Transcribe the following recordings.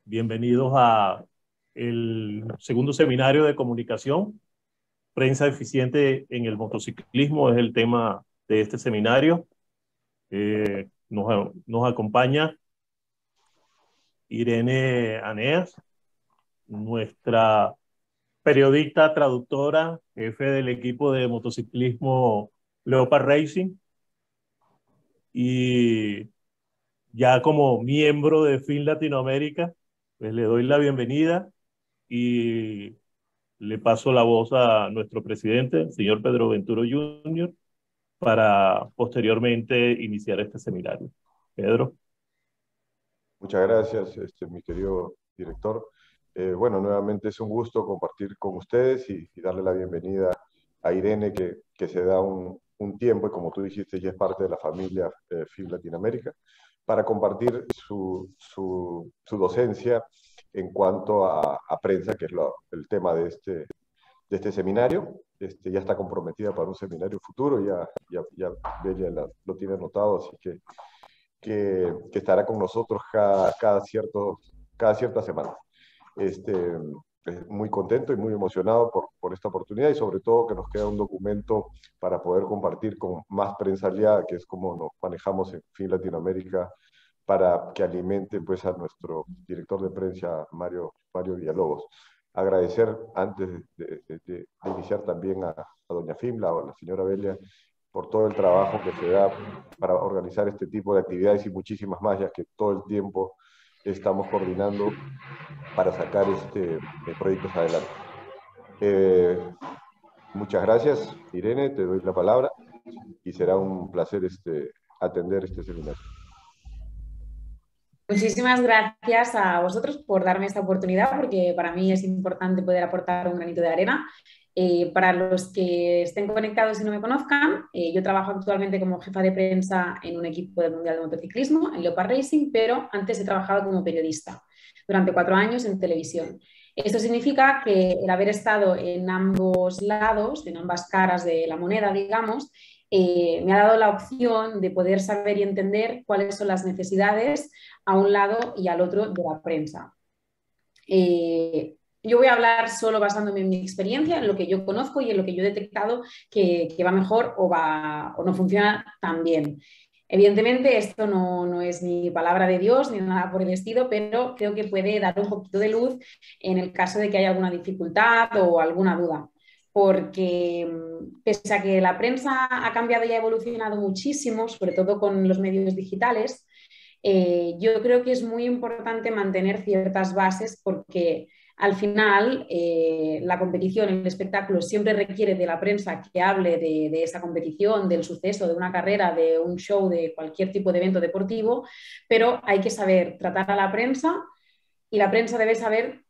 Bienvenidos a el segundo seminario de comunicación. Prensa eficiente en el motociclismo es el tema de este seminario. Nos acompaña Irene Aneas, nuestra periodista, traductora, jefe del equipo de motociclismo Leopard Racing, y ya como miembro de FIN Latinoamérica, pues le doy la bienvenida y le paso la voz a nuestro presidente, el señor Pedro Venturo Jr., para posteriormente iniciar este seminario. Pedro. Muchas gracias, mi querido director. Bueno, nuevamente es un gusto compartir con ustedes y darle la bienvenida a Irene, que se da un tiempo, y como tú dijiste, ya es parte de la familia FIB Latinoamérica, para compartir su docencia en cuanto a prensa, que es el tema de este seminario. Ya está comprometida para un seminario futuro, ya Bella lo tiene anotado, así que estará con nosotros cada cierta semana. Este, Muy contento y muy emocionado por esta oportunidad, y sobre todo que nos queda un documento para poder compartir con más prensa aliada, que es como nos manejamos en FIN Latinoamérica, para que alimente pues a nuestro director de prensa, Mario Villalobos. Agradecer antes de iniciar también a doña Fimla o a la señora Belia por todo el trabajo que se da para organizar este tipo de actividades y muchísimas más, ya que todo el tiempo estamos coordinando para sacar proyectos adelante. Muchas gracias, Irene, te doy la palabra y será un placer atender este seminario. Muchísimas gracias a vosotros por darme esta oportunidad, porque para mí es importante poder aportar un granito de arena. Para los que estén conectados y no me conozcan, yo trabajo actualmente como jefa de prensa en un equipo del Mundial de Motociclismo, en Leopard Racing, pero antes he trabajado como periodista durante 4 años en televisión. Esto significa que el haber estado en ambos lados, en ambas caras de la moneda, digamos, me ha dado la opción de poder saber y entender cuáles son las necesidades a un lado y al otro de la prensa. Yo voy a hablar solo basándome en mi experiencia, en lo que yo conozco y en lo que yo he detectado que va mejor o no funciona tan bien. Evidentemente, esto no es ni palabra de Dios ni nada por el estilo, pero creo que puede dar un poquito de luz en el caso de que haya alguna dificultad o alguna duda. Porque pese a que la prensa ha cambiado y ha evolucionado muchísimo, sobre todo con los medios digitales, yo creo que es muy importante mantener ciertas bases, porque al final la competición, el espectáculo siempre requiere de la prensa que hable de esa competición, del suceso, de una carrera, de un show, de cualquier tipo de evento deportivo, pero hay que saber tratar a la prensa, y la prensa debe saber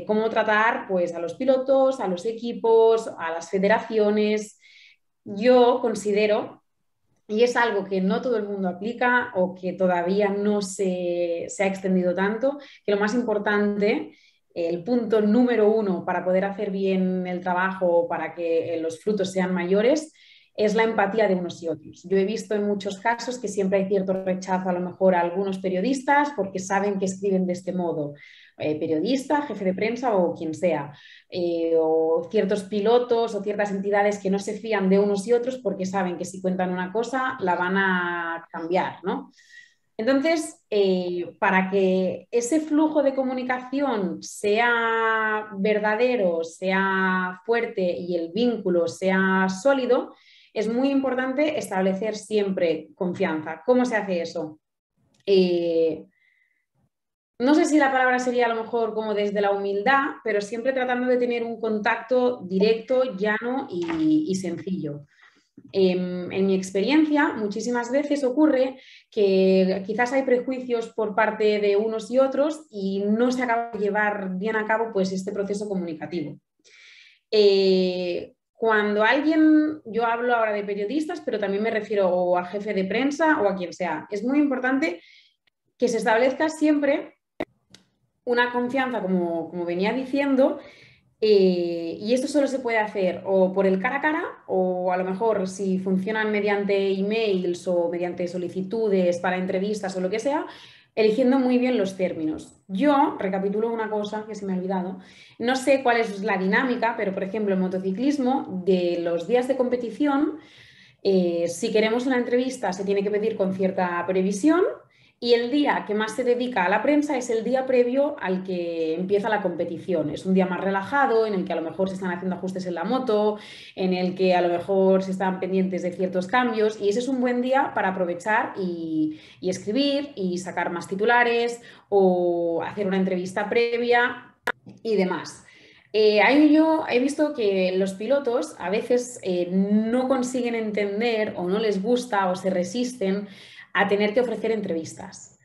cómo tratar pues, a los pilotos, a los equipos, a las federaciones. Yo considero, y es algo que no todo el mundo aplica o que todavía no se ha extendido tanto, que lo más importante, el punto número 1 para poder hacer bien el trabajo, para que los frutos sean mayores, es la empatía de unos y otros. Yo he visto en muchos casos que siempre hay cierto rechazo a lo mejor a algunos periodistas porque saben que escriben de este modo. Periodista, jefe de prensa o quien sea. O ciertos pilotos o ciertas entidades que no se fían de unos y otros porque saben que si cuentan una cosa la van a cambiar, ¿no? Entonces, para que ese flujo de comunicación sea verdadero, sea fuerte y el vínculo sea sólido, es muy importante establecer siempre confianza. ¿Cómo se hace eso? No sé si la palabra sería a lo mejor como desde la humildad, pero siempre tratando de tener un contacto directo, llano y sencillo. En mi experiencia, muchísimas veces ocurre que quizás hay prejuicios por parte de unos y otros y no se acaba de llevar bien a cabo pues, este proceso comunicativo. Cuando alguien, yo hablo ahora de periodistas, pero también me refiero o a jefe de prensa o a quien sea, es muy importante que se establezca siempre una confianza, como venía diciendo, y esto solo se puede hacer o por el cara a cara, o a lo mejor si funcionan mediante emails o mediante solicitudes para entrevistas o lo que sea, eligiendo muy bien los términos. Yo, recapitulo una cosa que se me ha olvidado, no sé cuál es la dinámica, pero por ejemplo en motociclismo, de los días de competición, si queremos una entrevista se tiene que pedir con cierta previsión y el día que más se dedica a la prensa es el día previo al que empieza la competición. Es un día más relajado en el que a lo mejor se están haciendo ajustes en la moto, en el que a lo mejor se están pendientes de ciertos cambios y ese es un buen día para aprovechar y escribir y sacar más titulares o hacer una entrevista previa y demás. Ahí yo he visto que los pilotos a veces no consiguen entender o no les gusta o se resisten a tener que ofrecer entrevistas.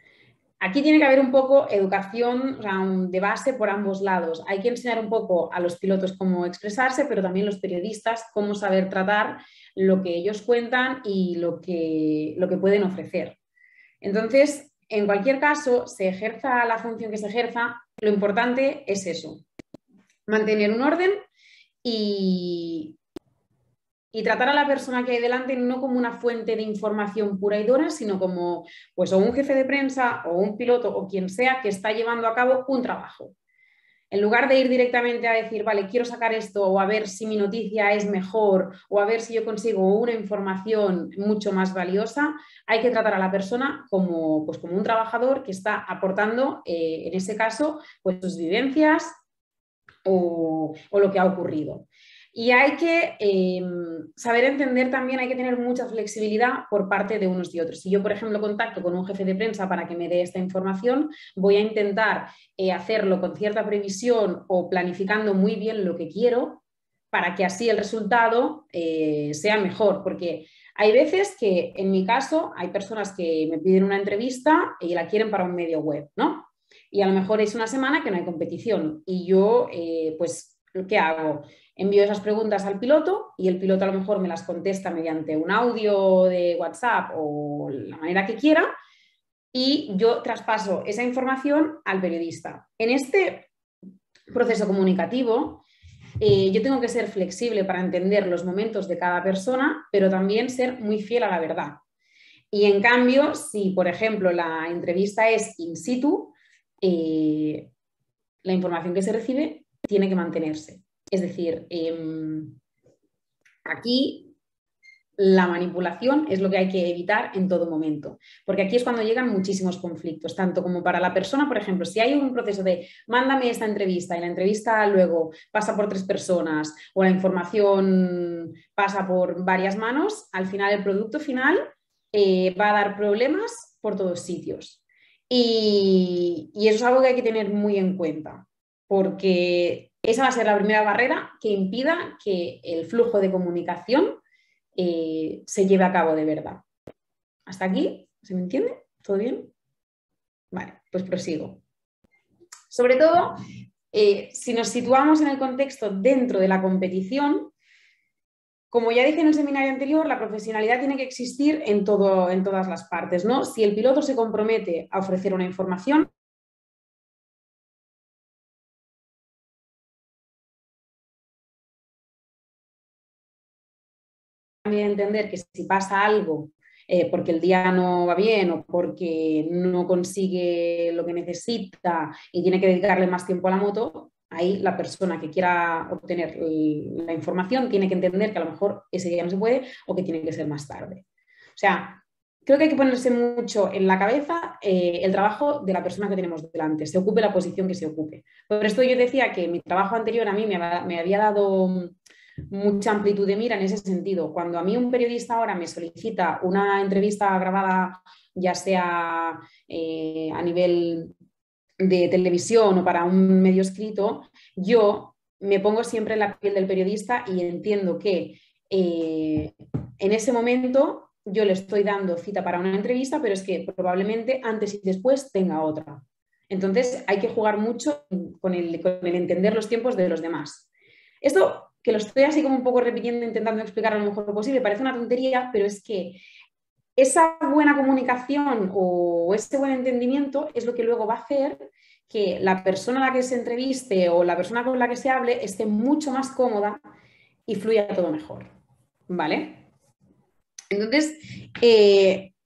Aquí tiene que haber un poco educación, o sea, de base por ambos lados. Hay que enseñar un poco a los pilotos cómo expresarse, pero también los periodistas cómo saber tratar lo que ellos cuentan y lo que pueden ofrecer. Entonces, en cualquier caso, se ejerza la función que se ejerza, lo importante es eso, mantener un orden y tratar a la persona que hay delante no como una fuente de información pura y dura, sino como pues, o un jefe de prensa o un piloto o quien sea que está llevando a cabo un trabajo. En lugar de ir directamente a decir, vale, quiero sacar esto o a ver si mi noticia es mejor o a ver si yo consigo una información mucho más valiosa, hay que tratar a la persona como, pues, como un trabajador que está aportando, en ese caso, pues sus vivencias o lo que ha ocurrido. Y hay que saber entender también, hay que tener mucha flexibilidad por parte de unos y otros. Si yo, por ejemplo, contacto con un jefe de prensa para que me dé esta información, voy a intentar hacerlo con cierta previsión o planificando muy bien lo que quiero para que así el resultado sea mejor. Porque hay veces que, en mi caso, hay personas que me piden una entrevista y la quieren para un medio web, ¿no? Y a lo mejor es una semana que no hay competición y yo, pues, ¿qué hago? Envío esas preguntas al piloto y el piloto a lo mejor me las contesta mediante un audio de WhatsApp o la manera que quiera y yo traspaso esa información al periodista. En este proceso comunicativo, yo tengo que ser flexible para entender los momentos de cada persona, pero también ser muy fiel a la verdad. Y en cambio, si por ejemplo la entrevista es in situ, la información que se recibe tiene que mantenerse. Es decir, aquí la manipulación es lo que hay que evitar en todo momento, porque aquí es cuando llegan muchísimos conflictos, tanto como para la persona, por ejemplo, si hay un proceso de mándame esta entrevista y la entrevista luego pasa por 3 personas o la información pasa por varias manos, al final el producto final va a dar problemas por todos sitios. Y eso es algo que hay que tener muy en cuenta, porque esa va a ser la primera barrera que impida que el flujo de comunicación se lleve a cabo de verdad. ¿Hasta aquí? ¿Se me entiende? ¿Todo bien? Vale, pues prosigo. Sobre todo, si nos situamos en el contexto dentro de la competición, como ya dije en el seminario anterior, la profesionalidad tiene que existir en todas las partes, ¿no? Si el piloto se compromete a ofrecer una información, también entender que si pasa algo porque el día no va bien o porque no consigue lo que necesita y tiene que dedicarle más tiempo a la moto, ahí la persona que quiera obtener la información tiene que entender que a lo mejor ese día no se puede o que tiene que ser más tarde. O sea, creo que hay que ponerse mucho en la cabeza el trabajo de la persona que tenemos delante, se ocupe la posición que se ocupe. Por esto yo decía que mi trabajo anterior a mí me había dado mucha amplitud de mira en ese sentido. Cuando a mí un periodista ahora me solicita una entrevista grabada, ya sea a nivel de televisión o para un medio escrito, yo me pongo siempre en la piel del periodista y entiendo que en ese momento yo le estoy dando cita para una entrevista, pero es que probablemente antes y después tenga otra. Entonces hay que jugar mucho con el entender los tiempos de los demás. Esto, que lo estoy así como un poco repitiendo, intentando explicar lo mejor posible, parece una tontería, pero es que esa buena comunicación o ese buen entendimiento es lo que luego va a hacer que la persona a la que se entreviste o la persona con la que se hable esté mucho más cómoda y fluya todo mejor, ¿vale? Entonces,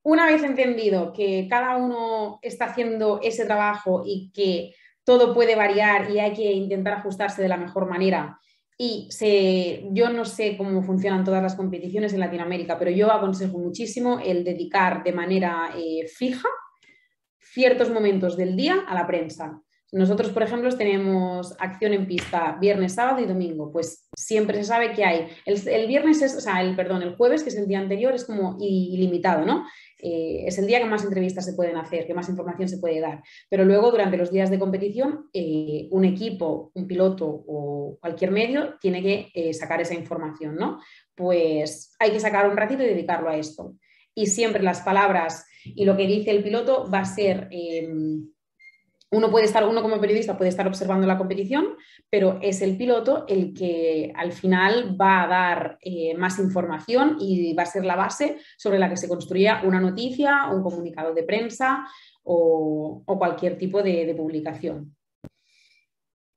una vez entendido que cada uno está haciendo ese trabajo y que todo puede variar y hay que intentar ajustarse de la mejor manera, yo no sé cómo funcionan todas las competiciones en Latinoamérica, pero yo aconsejo muchísimo el dedicar de manera fija ciertos momentos del día a la prensa. Nosotros, por ejemplo, tenemos acción en pista viernes, sábado y domingo. Pues siempre se sabe que hay. El viernes es, o sea, el jueves, que es el día anterior, es como ilimitado, ¿no? Es el día que más entrevistas se pueden hacer, que más información se puede dar. Pero luego, durante los días de competición, un equipo, un piloto o cualquier medio tiene que sacar esa información, ¿no? Pues hay que sacar un ratito y dedicarlo a esto. Y siempre las palabras y lo que dice el piloto va a ser, uno como periodista puede estar observando la competición, pero es el piloto el que al final va a dar más información y va a ser la base sobre la que se construya una noticia, un comunicado de prensa o cualquier tipo de publicación.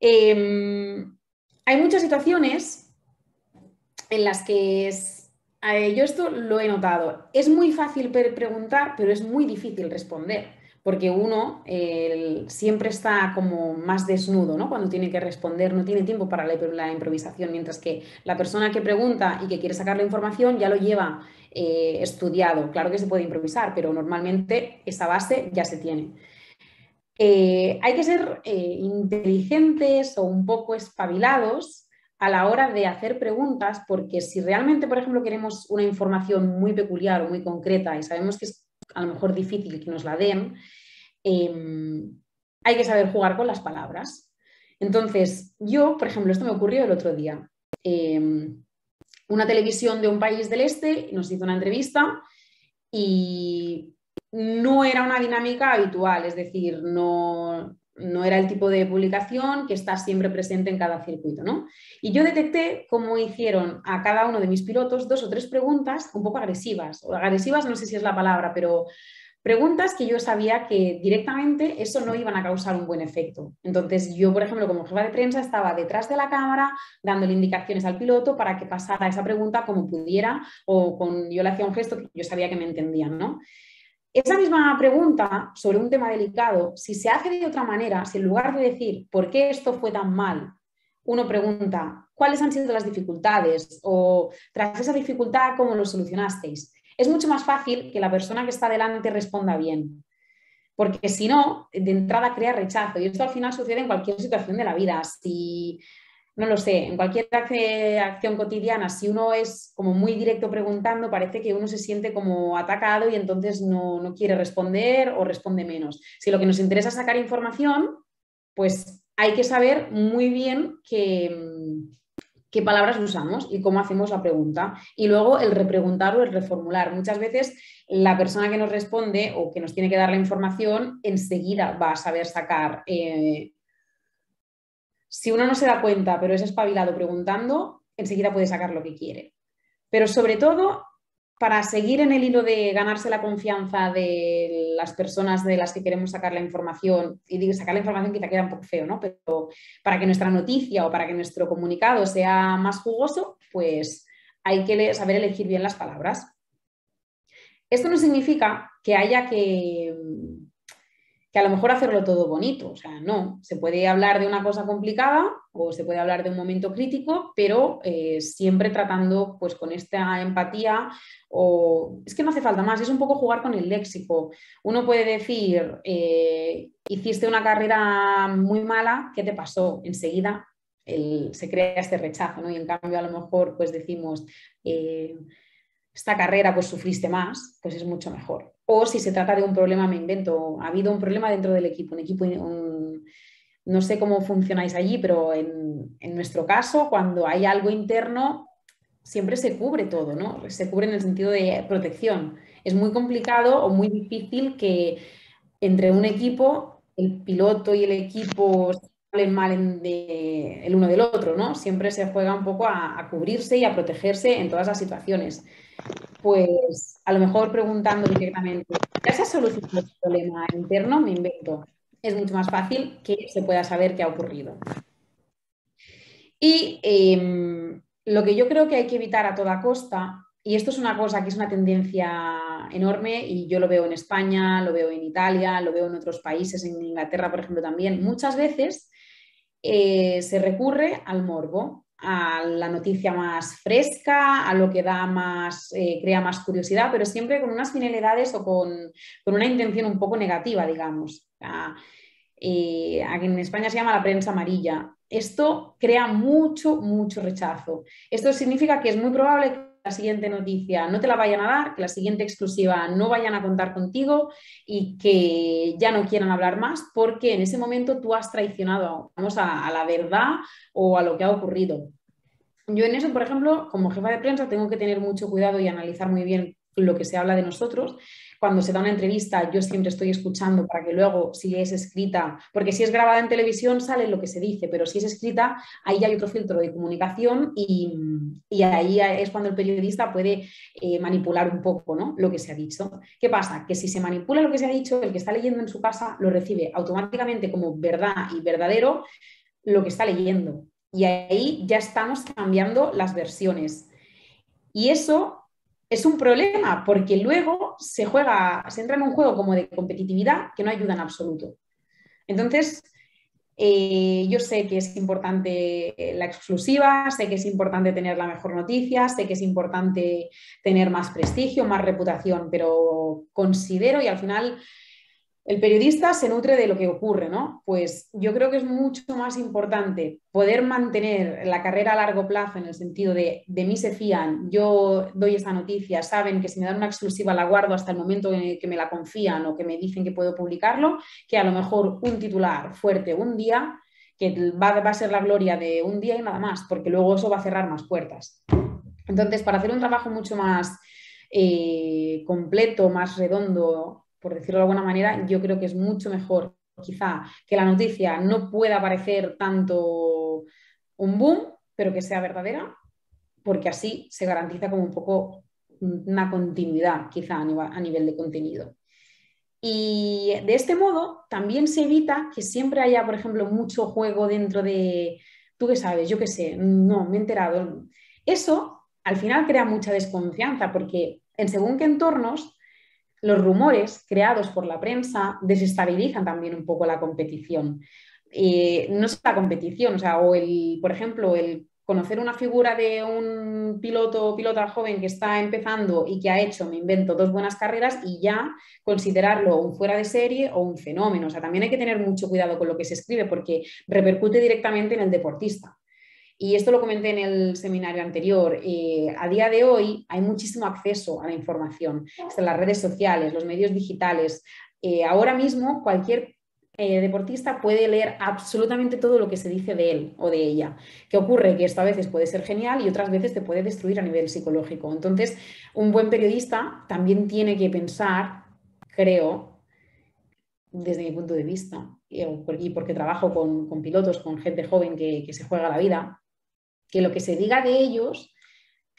Hay muchas situaciones en las que yo esto lo he notado. Es muy fácil preguntar, pero es muy difícil responder, porque uno siempre está como más desnudo, ¿no? Cuando tiene que responder, no tiene tiempo para la improvisación, mientras que la persona que pregunta y que quiere sacar la información ya lo lleva estudiado. Claro que se puede improvisar, pero normalmente esa base ya se tiene. Hay que ser inteligentes o un poco espabilados a la hora de hacer preguntas, porque si realmente, por ejemplo, queremos una información muy peculiar o muy concreta y sabemos que es a lo mejor difícil que nos la den, hay que saber jugar con las palabras. Entonces, yo, por ejemplo, esto me ocurrió el otro día. Una televisión de un país del este nos hizo una entrevista y no era una dinámica habitual, es decir, no era el tipo de publicación que está siempre presente en cada circuito, ¿no? Y yo detecté cómo hicieron a cada uno de mis pilotos 2 o 3 preguntas un poco agresivas, o agresivas no sé si es la palabra, pero preguntas que yo sabía que directamente eso no iban a causar un buen efecto. Entonces yo, por ejemplo, como jefa de prensa, estaba detrás de la cámara dándole indicaciones al piloto para que pasara esa pregunta como pudiera o yo le hacía un gesto que yo sabía que me entendían, ¿no? Esa misma pregunta sobre un tema delicado, si se hace de otra manera, si en lugar de decir ¿por qué esto fue tan mal?, uno pregunta ¿cuáles han sido las dificultades? O tras esa dificultad, ¿cómo lo solucionasteis? Es mucho más fácil que la persona que está delante responda bien, porque si no, de entrada crea rechazo y esto al final sucede en cualquier situación de la vida. Si, no lo sé, en cualquier acción cotidiana, si uno es como muy directo preguntando, parece que uno se siente como atacado y entonces no quiere responder o responde menos. Si lo que nos interesa es sacar información, pues hay que saber muy bien qué palabras usamos y cómo hacemos la pregunta. Y luego el repreguntar o el reformular. Muchas veces la persona que nos responde o que nos tiene que dar la información enseguida va a saber sacar. Si uno no se da cuenta, pero es espabilado preguntando, enseguida puede sacar lo que quiere. Pero sobre todo, para seguir en el hilo de ganarse la confianza de las personas de las que queremos sacar la información, y digo, sacar la información quizá queda un poco feo, ¿no? Pero para que nuestra noticia o para que nuestro comunicado sea más jugoso, pues hay que saber elegir bien las palabras. Esto no significa que haya que a lo mejor hacerlo todo bonito, o sea, no, se puede hablar de una cosa complicada o se puede hablar de un momento crítico, pero siempre tratando pues con esta empatía, o es que no hace falta más, es un poco jugar con el léxico. Uno puede decir, hiciste una carrera muy mala, ¿qué te pasó? Enseguida se crea este rechazo, ¿no? Y en cambio a lo mejor pues decimos... esta carrera pues sufriste más, pues es mucho mejor. O si se trata de un problema, me invento, ha habido un problema dentro del equipo, no sé cómo funcionáis allí, pero en nuestro caso, cuando hay algo interno, siempre se cubre todo, ¿no? Se cubre en el sentido de protección. Es muy complicado o muy difícil que entre un equipo, el piloto y el equipo hablen mal el uno del otro, ¿no? Siempre se juega un poco a cubrirse y a protegerse en todas las situaciones. Pues a lo mejor preguntando directamente, ¿ya se ha solucionado el problema interno? Me invento. Es mucho más fácil que se pueda saber qué ha ocurrido. Y lo que yo creo que hay que evitar a toda costa y esto es una cosa que es una tendencia enorme y yo lo veo en España, lo veo en Italia, lo veo en otros países, en Inglaterra, por ejemplo, también. Muchas veces se recurre al morbo, a la noticia más fresca, a lo que da más, crea más curiosidad, pero siempre con unas finalidades o con una intención un poco negativa, digamos. Aquí en España se llama la prensa amarilla. Esto crea mucho, mucho rechazo. Esto significa que es muy probable que la siguiente noticia no te la vayan a dar, que la siguiente exclusiva no vayan a contar contigo y que ya no quieran hablar más porque en ese momento tú has traicionado, vamos, a la verdad o a lo que ha ocurrido. Yo en eso, por ejemplo, como jefa de prensa, tengo que tener mucho cuidado y analizar muy bien lo que se habla de nosotros. Cuando se da una entrevista, yo siempre estoy escuchando para que luego, si es escrita, porque si es grabada en televisión sale lo que se dice, pero si es escrita, ahí hay otro filtro de comunicación y ahí es cuando el periodista puede manipular un poco, ¿no?, lo que se ha dicho. ¿Qué pasa? Que si se manipula lo que se ha dicho, el que está leyendo en su casa lo recibe automáticamente como verdad y verdadero lo que está leyendo. Y ahí ya estamos cambiando las versiones. Y eso es un problema porque luego se entra en un juego como de competitividad que no ayuda en absoluto. Entonces, yo sé que es importante la exclusiva, sé que es importante tener la mejor noticia, sé que es importante tener más prestigio, más reputación, pero considero, y al final el periodista se nutre de lo que ocurre, ¿no? Pues yo creo que es mucho más importante poder mantener la carrera a largo plazo en el sentido de mí se fían, yo doy esta noticia, saben que si me dan una exclusiva la guardo hasta el momento en que me la confían o que me dicen que puedo publicarlo, que a lo mejor un titular fuerte un día, que va a ser la gloria de un día y nada más, porque luego eso va a cerrar más puertas. Entonces, para hacer un trabajo mucho más completo, más redondo, por decirlo de alguna manera, yo creo que es mucho mejor quizá que la noticia no pueda parecer tanto un boom, pero que sea verdadera, porque así se garantiza como un poco una continuidad quizá a nivel de contenido. Y de este modo también se evita que siempre haya, por ejemplo, mucho juego dentro de, tú qué sabes, yo qué sé, no, me he enterado. Eso al final crea mucha desconfianza porque en según qué entornos los rumores creados por la prensa desestabilizan también un poco la competición. No es la competición, o sea, por ejemplo, el conocer una figura de un piloto o pilota joven que está empezando y que ha hecho, me invento, 2 buenas carreras y ya considerarlo un fuera de serie o un fenómeno. O sea, también hay que tener mucho cuidado con lo que se escribe porque repercute directamente en el deportista. Y esto lo comenté en el seminario anterior. A día de hoy hay muchísimo acceso a la información. Están las redes sociales, los medios digitales. Ahora mismo cualquier deportista puede leer absolutamente todo lo que se dice de él o de ella. ¿Qué ocurre? Que esto a veces puede ser genial y otras veces te puede destruir a nivel psicológico. Entonces, un buen periodista también tiene que pensar, creo, desde mi punto de vista, y porque trabajo con pilotos, con gente joven que se juega la vida, que lo que se diga de ellos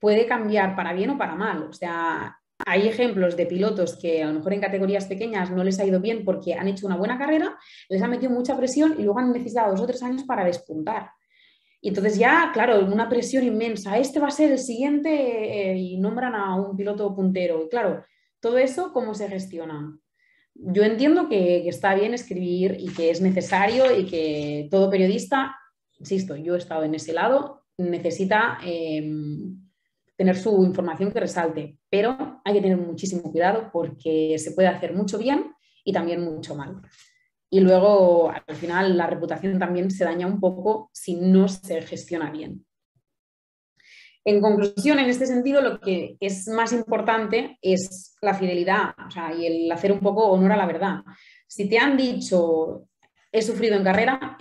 puede cambiar para bien o para mal. O sea, hay ejemplos de pilotos que a lo mejor en categorías pequeñas no les ha ido bien porque han hecho una buena carrera, les ha metido mucha presión y luego han necesitado 2 o 3 años para despuntar. Y entonces ya, claro, una presión inmensa. Este va a ser el siguiente y nombran a un piloto puntero. Y claro, todo eso, ¿cómo se gestiona? Yo entiendo que está bien escribir y que es necesario y que todo periodista, insisto, yo he estado en ese lado, necesita tener su información que resalte, pero hay que tener muchísimo cuidado porque se puede hacer mucho bien y también mucho mal. Y luego, al final, la reputación también se daña un poco si no se gestiona bien. En conclusión, en este sentido, lo que es más importante es la fidelidad, o sea, y el hacer un poco honor a la verdad. Si te han dicho he sufrido en carrera,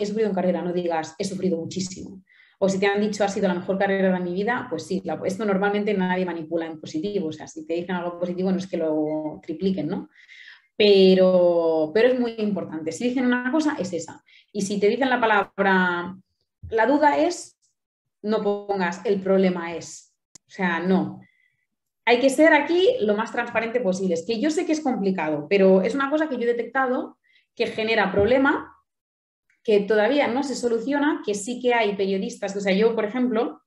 no digas he sufrido muchísimo. O si te han dicho ha sido la mejor carrera de mi vida, pues sí, esto normalmente nadie manipula en positivo. O sea, si te dicen algo positivo no es que lo tripliquen, ¿no? Pero es muy importante. Si dicen una cosa, es esa. Y si te dicen la palabra, la duda es, no pongas el problema es. O sea, no. Hay que ser aquí lo más transparente posible. Es que yo sé que es complicado, pero es una cosa que yo he detectado que genera problema, que todavía no se soluciona, que sí que hay periodistas. O sea, yo, por ejemplo,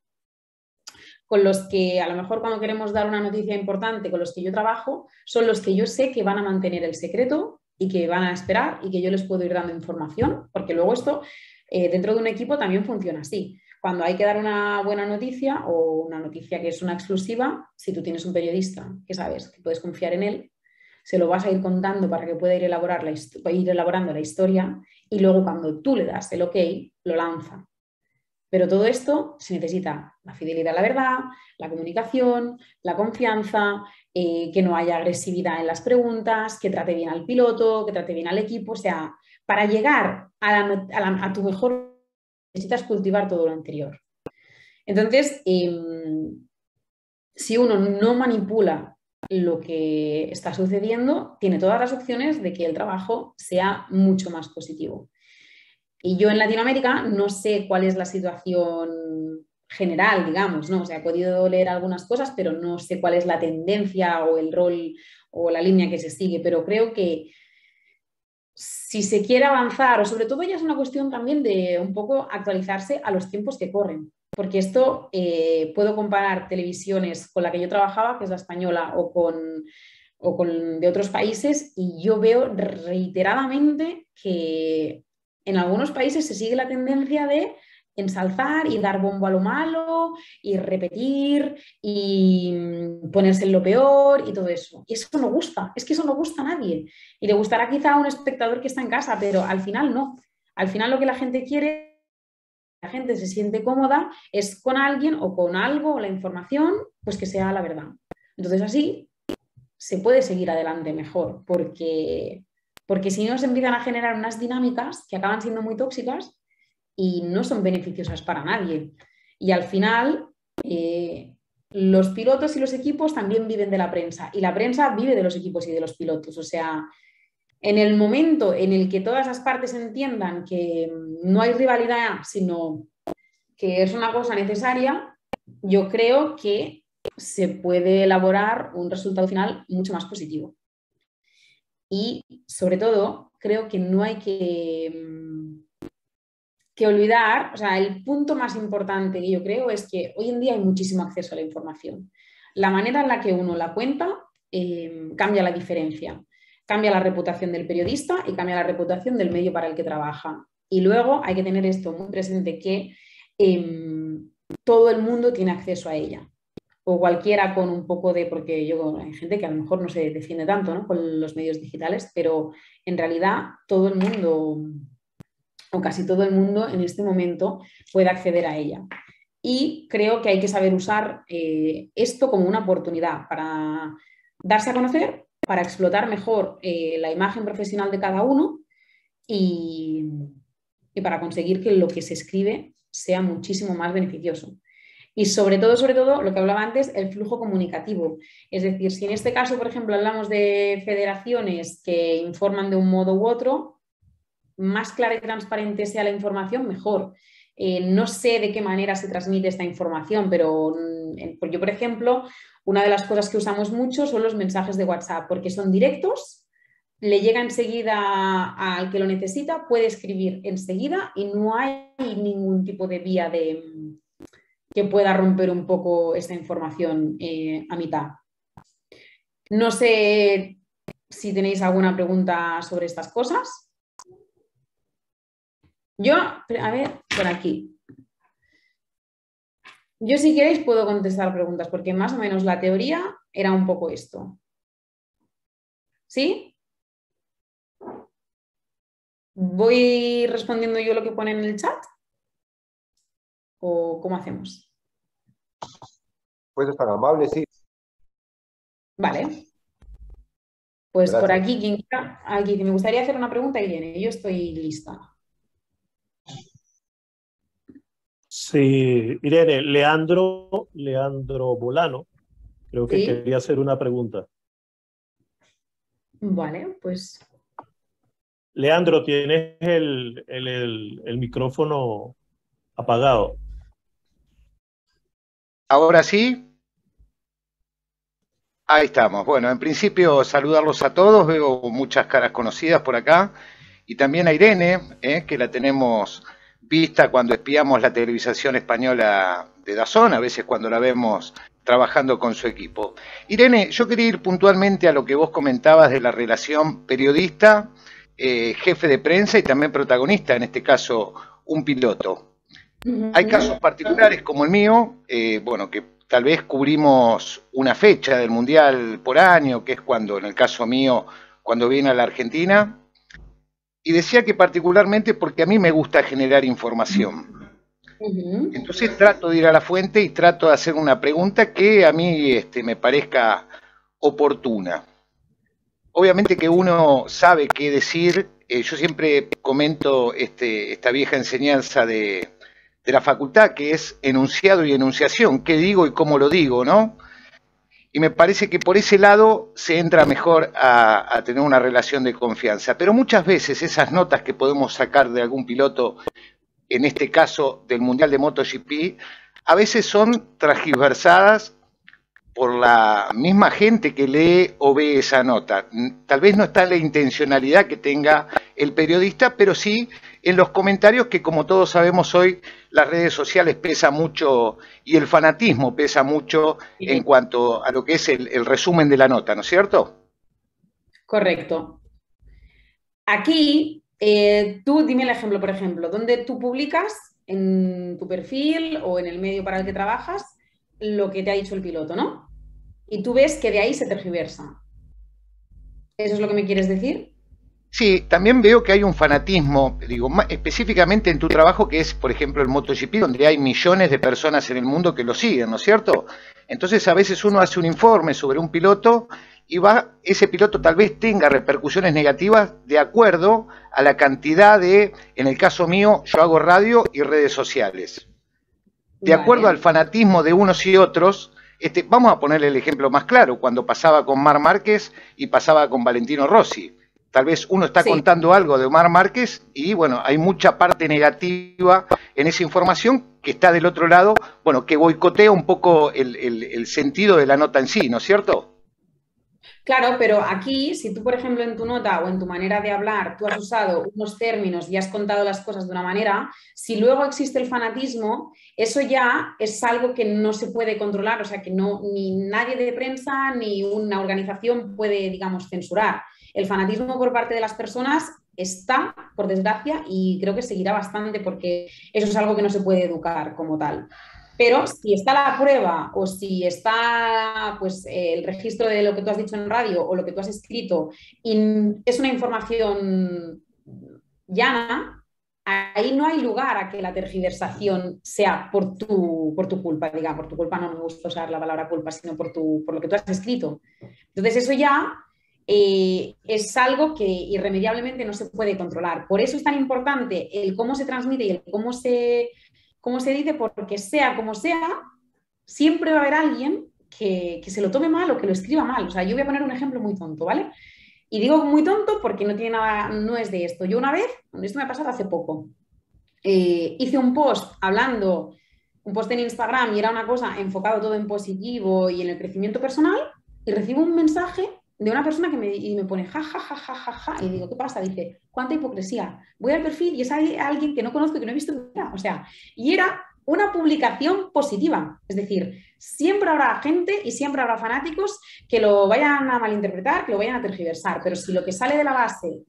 con los que a lo mejor cuando queremos dar una noticia importante, con los que yo trabajo, son los que yo sé que van a mantener el secreto y que van a esperar y que yo les puedo ir dando información, porque luego esto dentro de un equipo también funciona así. Cuando hay que dar una buena noticia o una noticia que es una exclusiva, si tú tienes un periodista que sabes que puedes confiar en él, se lo vas a ir contando para que pueda ir elaborando la historia y luego cuando tú le das el ok, lo lanza. Pero todo esto se necesita la fidelidad a la verdad, la comunicación, la confianza, que no haya agresividad en las preguntas, que trate bien al piloto, que trate bien al equipo. O sea, para llegar a tu mejor necesitas cultivar todo lo anterior. Entonces, si uno no manipula lo que está sucediendo, tiene todas las opciones de que el trabajo sea mucho más positivo. Y yo en Latinoamérica no sé cuál es la situación general, digamos, ¿no? O sea, he podido leer algunas cosas, pero no sé cuál es la tendencia o el rol o la línea que se sigue, pero creo que si se quiere avanzar, o sobre todo ya es una cuestión también de un poco actualizarse a los tiempos que corren, porque esto puedo comparar televisiones con la que yo trabajaba, que es la española, o con de otros países, y yo veo reiteradamente que en algunos países se sigue la tendencia de ensalzar y dar bombo a lo malo y repetir y ponerse en lo peor y todo eso. Y eso no gusta, es que eso no gusta a nadie. Y le gustará quizá a un espectador que está en casa, pero al final no. Al final lo que la gente quiere, la gente se siente cómoda, es con alguien o con algo o la información, pues que sea la verdad. Entonces así se puede seguir adelante mejor, porque si no se empiezan a generar unas dinámicas que acaban siendo muy tóxicas y no son beneficiosas para nadie. Y al final, los pilotos y los equipos también viven de la prensa y la prensa vive de los equipos y de los pilotos. O sea, en el momento en el que todas las partes entiendan que no hay rivalidad, sino que es una cosa necesaria, yo creo que se puede elaborar un resultado final mucho más positivo. Y sobre todo, creo que no hay que olvidar, o sea, el punto más importante que yo creo es que hoy en día hay muchísimo acceso a la información. La manera en la que uno la cuenta cambia la diferencia, cambia la reputación del periodista y cambia la reputación del medio para el que trabaja. Y luego hay que tener esto muy presente, que todo el mundo tiene acceso a ella. O cualquiera con un poco de, porque hay gente que a lo mejor no se defiende tanto, ¿no?, con los medios digitales, pero en realidad todo el mundo, o casi todo el mundo en este momento puede acceder a ella. Y creo que hay que saber usar esto como una oportunidad para darse a conocer, para explotar mejor la imagen profesional de cada uno y para conseguir que lo que se escribe sea muchísimo más beneficioso. Y sobre todo, lo que hablaba antes, el flujo comunicativo. Es decir, si en este caso, por ejemplo, hablamos de federaciones que informan de un modo u otro, más clara y transparente sea la información, mejor. No sé de qué manera se transmite esta información, pero yo, por ejemplo, una de las cosas que usamos mucho son los mensajes de WhatsApp, porque son directos, le llega enseguida al que lo necesita, puede escribir enseguida y no hay ningún tipo de vía que pueda romper un poco esta información a mitad. No sé si tenéis alguna pregunta sobre estas cosas. Yo, a ver, por aquí. Yo, si queréis, puedo contestar preguntas, porque más o menos la teoría era un poco esto. ¿Sí? ¿Voy respondiendo yo lo que pone en el chat? ¿O cómo hacemos? Pues es tan amable, sí. Vale. Pues Gracias. por aquí, quien quiera, aquí, me gustaría hacer una pregunta, Irene. Yo estoy lista. Sí, Irene, Leandro Bolano, creo que ¿Sí? quería hacer una pregunta. Vale, pues... Leandro, tienes el micrófono apagado. Ahora sí. Ahí estamos. Bueno, en principio saludarlos a todos. Veo muchas caras conocidas por acá. Y también a Irene, que la tenemos vista cuando espiamos la televisación española de DAZN, a veces cuando la vemos trabajando con su equipo. Irene, yo quería ir puntualmente a lo que vos comentabas de la relación periodista, jefe de prensa y también protagonista, en este caso un piloto. Hay casos particulares como el mío, bueno, que tal vez cubrimos una fecha del Mundial por año, que es cuando, en el caso mío, cuando viene a la Argentina, y decía que particularmente porque a mí me gusta generar información. Entonces trato de ir a la fuente y trato de hacer una pregunta que a mí me parezca oportuna. Obviamente que uno sabe qué decir, yo siempre comento esta vieja enseñanza de la facultad, que es enunciado y enunciación, qué digo y cómo lo digo, ¿no? Y me parece que por ese lado se entra mejor a tener una relación de confianza. Pero muchas veces esas notas que podemos sacar de algún piloto, en este caso del Mundial de MotoGP, a veces son transgiversadas por la misma gente que lee o ve esa nota. Tal vez no está la intencionalidad que tenga el periodista, pero sí en los comentarios que, como todos sabemos hoy, las redes sociales pesan mucho y el fanatismo pesa mucho en cuanto a lo que es el resumen de la nota, ¿no es cierto? Correcto. Aquí, tú dime el ejemplo, por ejemplo, donde tú publicas en tu perfil o en el medio para el que trabajas lo que te ha dicho el piloto, ¿no? Y tú ves que de ahí se tergiversa. ¿Eso es lo que me quieres decir? Sí, también veo que hay un fanatismo, digo, específicamente en tu trabajo, que es, por ejemplo, el MotoGP, donde hay millones de personas en el mundo que lo siguen, ¿no es cierto? Entonces, a veces uno hace un informe sobre un piloto y ese piloto tal vez tenga repercusiones negativas de acuerdo a la cantidad de, en el caso mío, yo hago radio y redes sociales. De acuerdo al fanatismo de unos y otros, vamos a ponerle el ejemplo más claro, cuando pasaba con Marc Márquez y pasaba con Valentino Rossi. Tal vez uno está contando algo de Marc Márquez y, bueno, hay mucha parte negativa en esa información que está del otro lado, bueno, que boicotea un poco el sentido de la nota en sí, ¿no es cierto? Claro, pero aquí, si tú, por ejemplo, en tu nota o en tu manera de hablar, tú has usado unos términos y has contado las cosas de una manera, si luego existe el fanatismo, eso ya es algo que no se puede controlar, o sea, que no, ni nadie de prensa ni una organización puede, digamos, censurar. El fanatismo por parte de las personas está, por desgracia, y creo que seguirá bastante porque eso es algo que no se puede educar como tal. Pero si está la prueba o si está pues, el registro de lo que tú has dicho en radio o lo que tú has escrito y es una información llana, ahí no hay lugar a que la tergiversación sea por tu culpa, diga, por tu culpa no me gusta usar la palabra culpa, sino por lo que tú has escrito. Entonces eso ya es algo que irremediablemente no se puede controlar. Por eso es tan importante el cómo se transmite y el cómo se dice, porque sea como sea, siempre va a haber alguien que se lo tome mal o que lo escriba mal. O sea, yo voy a poner un ejemplo muy tonto, ¿vale? Y digo muy tonto porque no tiene nada, no es de esto. Yo una vez, esto me ha pasado hace poco, hice un post hablando, un post en Instagram y era una cosa enfocado todo en positivo y en el crecimiento personal y recibo un mensaje de una persona que me pone ja, ja, ja, ja, ja, ja, y digo, ¿qué pasa? Dice, ¿cuánta hipocresía? Voy al perfil y es alguien que no conozco y que no he visto en mi vida. O sea, y era una publicación positiva. Es decir, siempre habrá gente y siempre habrá fanáticos que lo vayan a malinterpretar, que lo vayan a tergiversar, pero si lo que sale de la base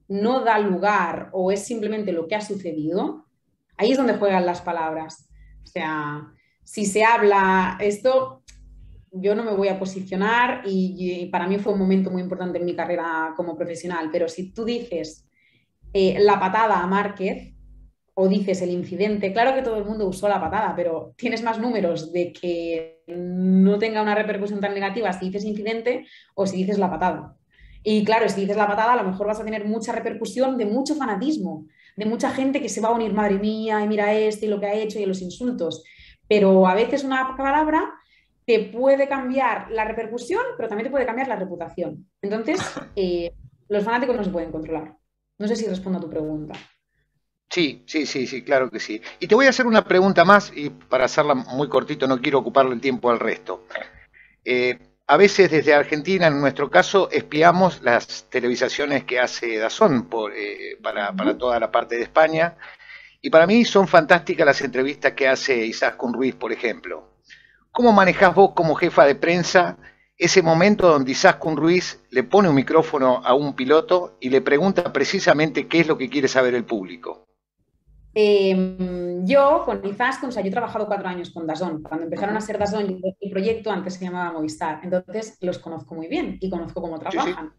no da lugar o es simplemente lo que ha sucedido, ahí es donde juegan las palabras. O sea, si se habla esto... Yo no me voy a posicionar y para mí fue un momento muy importante en mi carrera como profesional, pero si tú dices la patada a Márquez o dices el incidente, claro que todo el mundo usó la patada, pero tienes más números de que no tenga una repercusión tan negativa si dices incidente o si dices la patada. Y claro, si dices la patada, a lo mejor vas a tener mucha repercusión de mucho fanatismo, de mucha gente que se va a unir, madre mía, y mira y lo que ha hecho y los insultos. Pero a veces una palabra te puede cambiar la repercusión, pero también te puede cambiar la reputación. Entonces, los fanáticos no se pueden controlar. No sé si respondo a tu pregunta. Sí, claro que sí. Y te voy a hacer una pregunta más, y para hacerla muy cortito, no quiero ocuparle el tiempo al resto. A veces desde Argentina, en nuestro caso, espiamos las televisaciones que hace DAZN para toda la parte de España, Y para mí son fantásticas las entrevistas que hace Izaskun Ruiz, por ejemplo. ¿Cómo manejás vos como jefa de prensa ese momento donde Izaskun Ruiz le pone un micrófono a un piloto y le pregunta precisamente qué es lo que quiere saber el público? Yo con Izaskun, o sea, yo he trabajado 4 años con DAZN. Cuando empezaron a ser DAZN, el proyecto antes se llamaba Movistar. Entonces los conozco muy bien y conozco cómo Sí, sí. trabajan.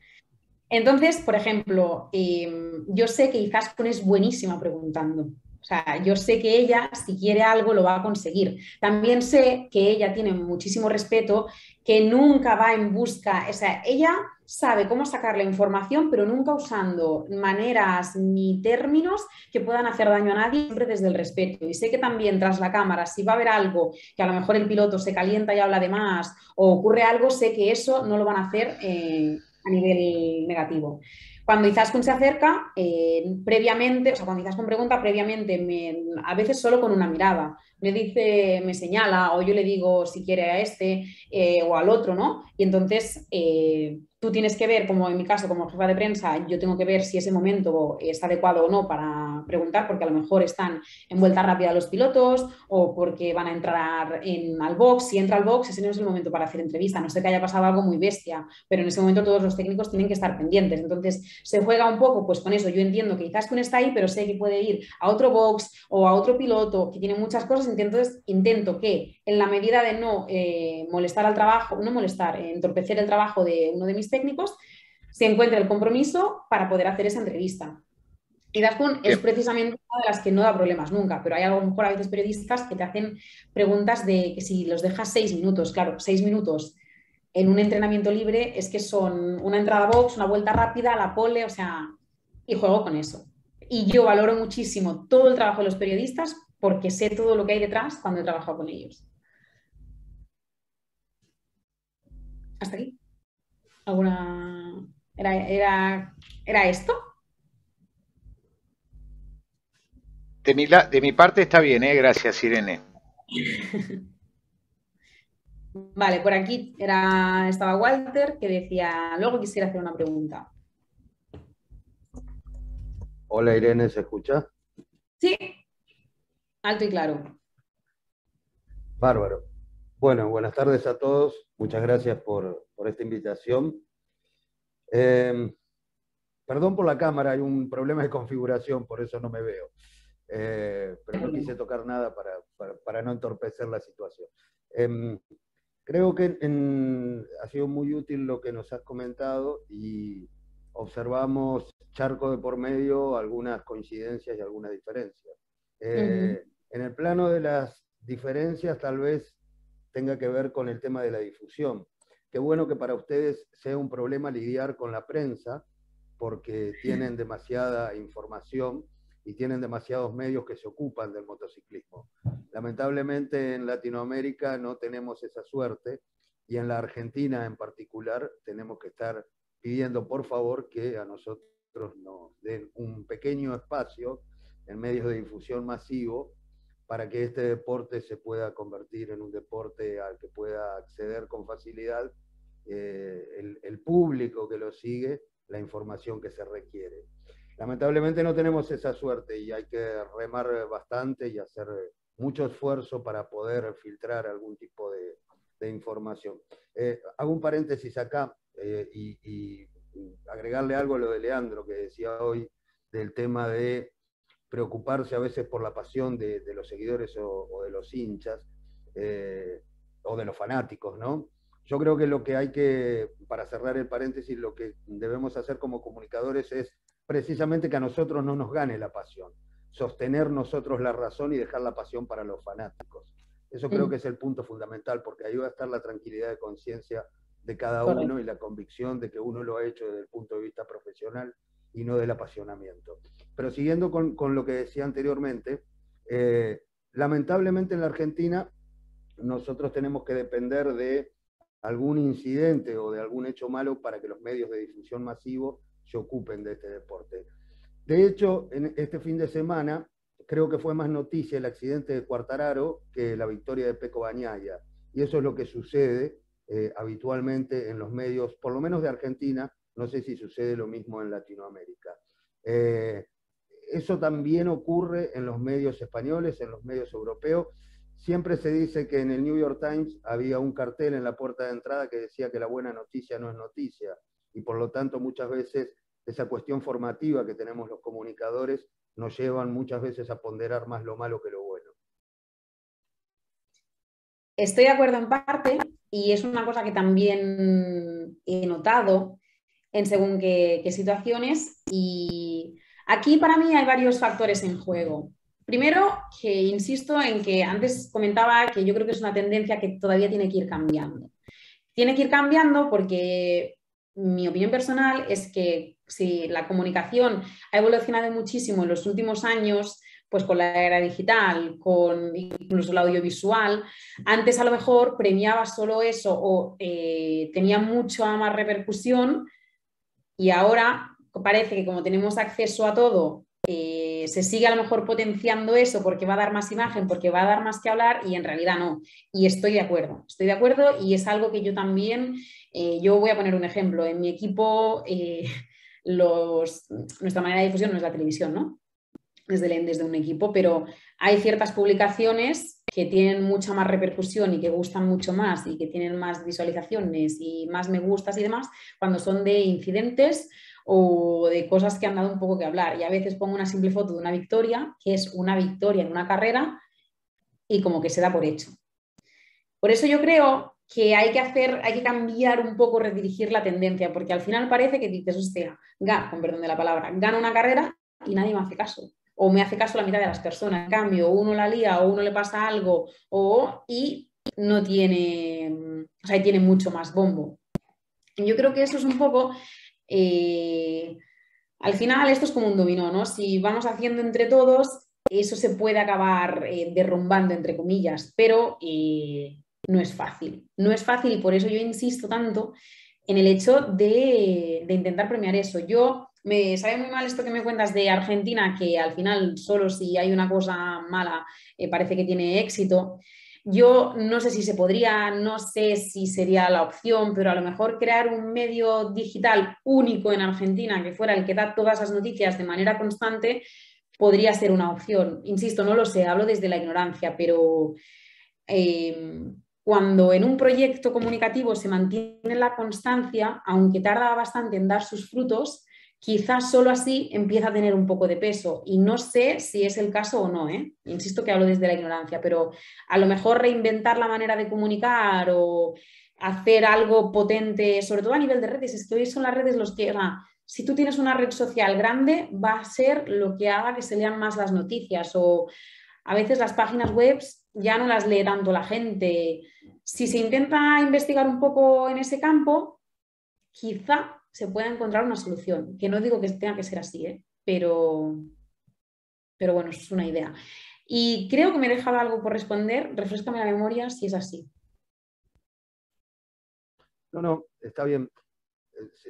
Entonces, por ejemplo, yo sé que Izaskun es buenísima preguntando. O sea, yo sé que ella, si quiere algo, lo va a conseguir. También sé que ella tiene muchísimo respeto, que nunca va en busca, o sea, ella sabe cómo sacar la información, pero nunca usando maneras ni términos que puedan hacer daño a nadie, siempre desde el respeto. Y sé que también tras la cámara, si va a haber algo que a lo mejor el piloto se calienta y habla de más o ocurre algo, sé que eso no lo van a hacer a nivel negativo. Cuando Izaskun se acerca, previamente, o sea, cuando Izaskun pregunta previamente, a veces solo con una mirada, me dice, me señala, o yo le digo si quiere a este o al otro, ¿no? Y entonces tú tienes que ver, como en mi caso, como jefa de prensa, yo tengo que ver si ese momento está adecuado o no para preguntar, porque a lo mejor están en vuelta rápida los pilotos o porque van a entrar al box. Si entra al box, ese no es el momento para hacer entrevista, no sé que haya pasado algo muy bestia, pero en ese momento todos los técnicos tienen que estar pendientes. Entonces se juega un poco pues con eso. Yo entiendo que Izaskun está ahí, pero sé que puede ir a otro box o a otro piloto que tiene muchas cosas. Entonces intento que en la medida de no molestar al trabajo, no molestar, entorpecer el trabajo de uno de mis técnicos, se encuentre el compromiso para poder hacer esa entrevista. Izaskun es precisamente una de las que no da problemas nunca, pero hay a lo mejor a veces periodistas que te hacen preguntas de que si los dejas 6 minutos, claro, 6 minutos en un entrenamiento libre es que son una entrada box, una vuelta rápida, la pole, o sea, y juego con eso. Y yo valoro muchísimo todo el trabajo de los periodistas porque sé todo lo que hay detrás cuando he trabajado con ellos. ¿Hasta aquí? ¿Alguna...? ¿Era esto? De mi parte está bien, gracias, Irene. Vale, por aquí estaba Walter que decía, luego quisiera hacer una pregunta. Hola Irene, ¿se escucha? Sí, alto y claro. Bárbaro. Bueno, buenas tardes a todos. Muchas gracias por esta invitación. Perdón por la cámara, hay un problema de configuración, por eso no me veo. Pero no quise tocar nada para no entorpecer la situación. Creo que ha sido muy útil lo que nos has comentado y observamos, charco de por medio, algunas coincidencias y algunas diferencias. En el plano de las diferencias tal vez tenga que ver con el tema de la difusión. Qué bueno que para ustedes sea un problema lidiar con la prensa, porque tienen demasiada información y tienen demasiados medios que se ocupan del motociclismo. Lamentablemente en Latinoamérica no tenemos esa suerte y en la Argentina en particular tenemos que estar pidiendo por favor que a nosotros nos den un pequeño espacio en medios de difusión masivo para que este deporte se pueda convertir en un deporte al que pueda acceder con facilidad el público que lo sigue, la información que se requiere. Lamentablemente no tenemos esa suerte y hay que remar bastante y hacer mucho esfuerzo para poder filtrar algún tipo de información. Hago un paréntesis acá y agregarle algo a lo de Leandro que decía hoy del tema de preocuparse a veces por la pasión de los seguidores o de los hinchas o de los fanáticos, ¿no? Yo creo que lo que hay que, para cerrar el paréntesis, lo que debemos hacer como comunicadores es precisamente que a nosotros no nos gane la pasión, sostener nosotros la razón y dejar la pasión para los fanáticos. Eso creo que es el punto fundamental, porque ahí va a estar la tranquilidad de conciencia de cada uno y la convicción de que uno lo ha hecho desde el punto de vista profesional y no del apasionamiento. Pero siguiendo con lo que decía anteriormente, lamentablemente en la Argentina nosotros tenemos que depender de algún incidente o de algún hecho malo para que los medios de difusión masivo se ocupen de este deporte. De hecho, en este fin de semana, creo que fue más noticia el accidente de Quartararo que la victoria de Pecco Bagnaia. Y eso es lo que sucede habitualmente en los medios, por lo menos de Argentina, no sé si sucede lo mismo en Latinoamérica. eso también ocurre en los medios españoles, en los medios europeos. Siempre se dice que en el New York Times había un cartel en la puerta de entrada que decía que la buena noticia no es noticia, y por lo tanto muchas veces esa cuestión formativa que tenemos los comunicadores nos llevan muchas veces a ponderar más lo malo que lo bueno. Estoy de acuerdo en parte, y es una cosa que también he notado en según qué situaciones, y aquí para mí hay varios factores en juego. Primero, que insisto en que antes comentaba que yo creo que es una tendencia que todavía tiene que ir cambiando. Tiene que ir cambiando porque mi opinión personal es que si la comunicación ha evolucionado muchísimo en los últimos años, pues con la era digital, con incluso el audiovisual, antes a lo mejor premiaba solo eso o tenía mucha más repercusión, y ahora parece que como tenemos acceso a todo, se sigue a lo mejor potenciando eso porque va a dar más imagen, porque va a dar más que hablar, y en realidad no. Y estoy de acuerdo y es algo que yo también, yo voy a poner un ejemplo. En mi equipo, nuestra manera de difusión no es la televisión, ¿no? Desde un equipo, pero hay ciertas publicaciones que tienen mucha más repercusión y que gustan mucho más y que tienen más visualizaciones y más me gustas y demás cuando son de incidentes o de cosas que han dado un poco que hablar. Y a veces pongo una simple foto de una victoria, que es una victoria en una carrera, y como que se da por hecho. Por eso yo creo que hay que cambiar un poco, redirigir la tendencia, porque al final parece que dices, hostia, con perdón de la palabra, gano una carrera y nadie me hace caso. O me hace caso la mitad de las personas. En cambio, uno la lía o uno le pasa algo y no tiene, o sea, tiene mucho más bombo. Yo creo que eso es un poco, al final esto es como un dominó, ¿no? Si vamos haciendo entre todos, eso se puede acabar derrumbando, entre comillas, pero no es fácil. No es fácil, y por eso yo insisto tanto en el hecho de intentar premiar eso. Me sabe muy mal esto que me cuentas de Argentina, que al final solo si hay una cosa mala parece que tiene éxito. Yo no sé si se podría, no sé si sería la opción, pero a lo mejor crear un medio digital único en Argentina que fuera el que da todas las noticias de manera constante podría ser una opción. Insisto, no lo sé, hablo desde la ignorancia, pero cuando en un proyecto comunicativo se mantiene la constancia, aunque tarda bastante en dar sus frutos, quizás solo así empieza a tener un poco de peso, y no sé si es el caso o no, ¿eh? Insisto que hablo desde la ignorancia, pero a lo mejor reinventar la manera de comunicar o hacer algo potente, sobre todo a nivel de redes. Es que hoy son las redes los que... si tú tienes una red social grande, va a ser lo que haga que se lean más las noticias, o a veces las páginas web ya no las lee tanto la gente. Si se intenta investigar un poco en ese campo, quizá se pueda encontrar una solución, que no digo que tenga que ser así, pero bueno, eso es una idea. Y creo que me he dejado algo por responder, refréscame la memoria si es así. No, está bien.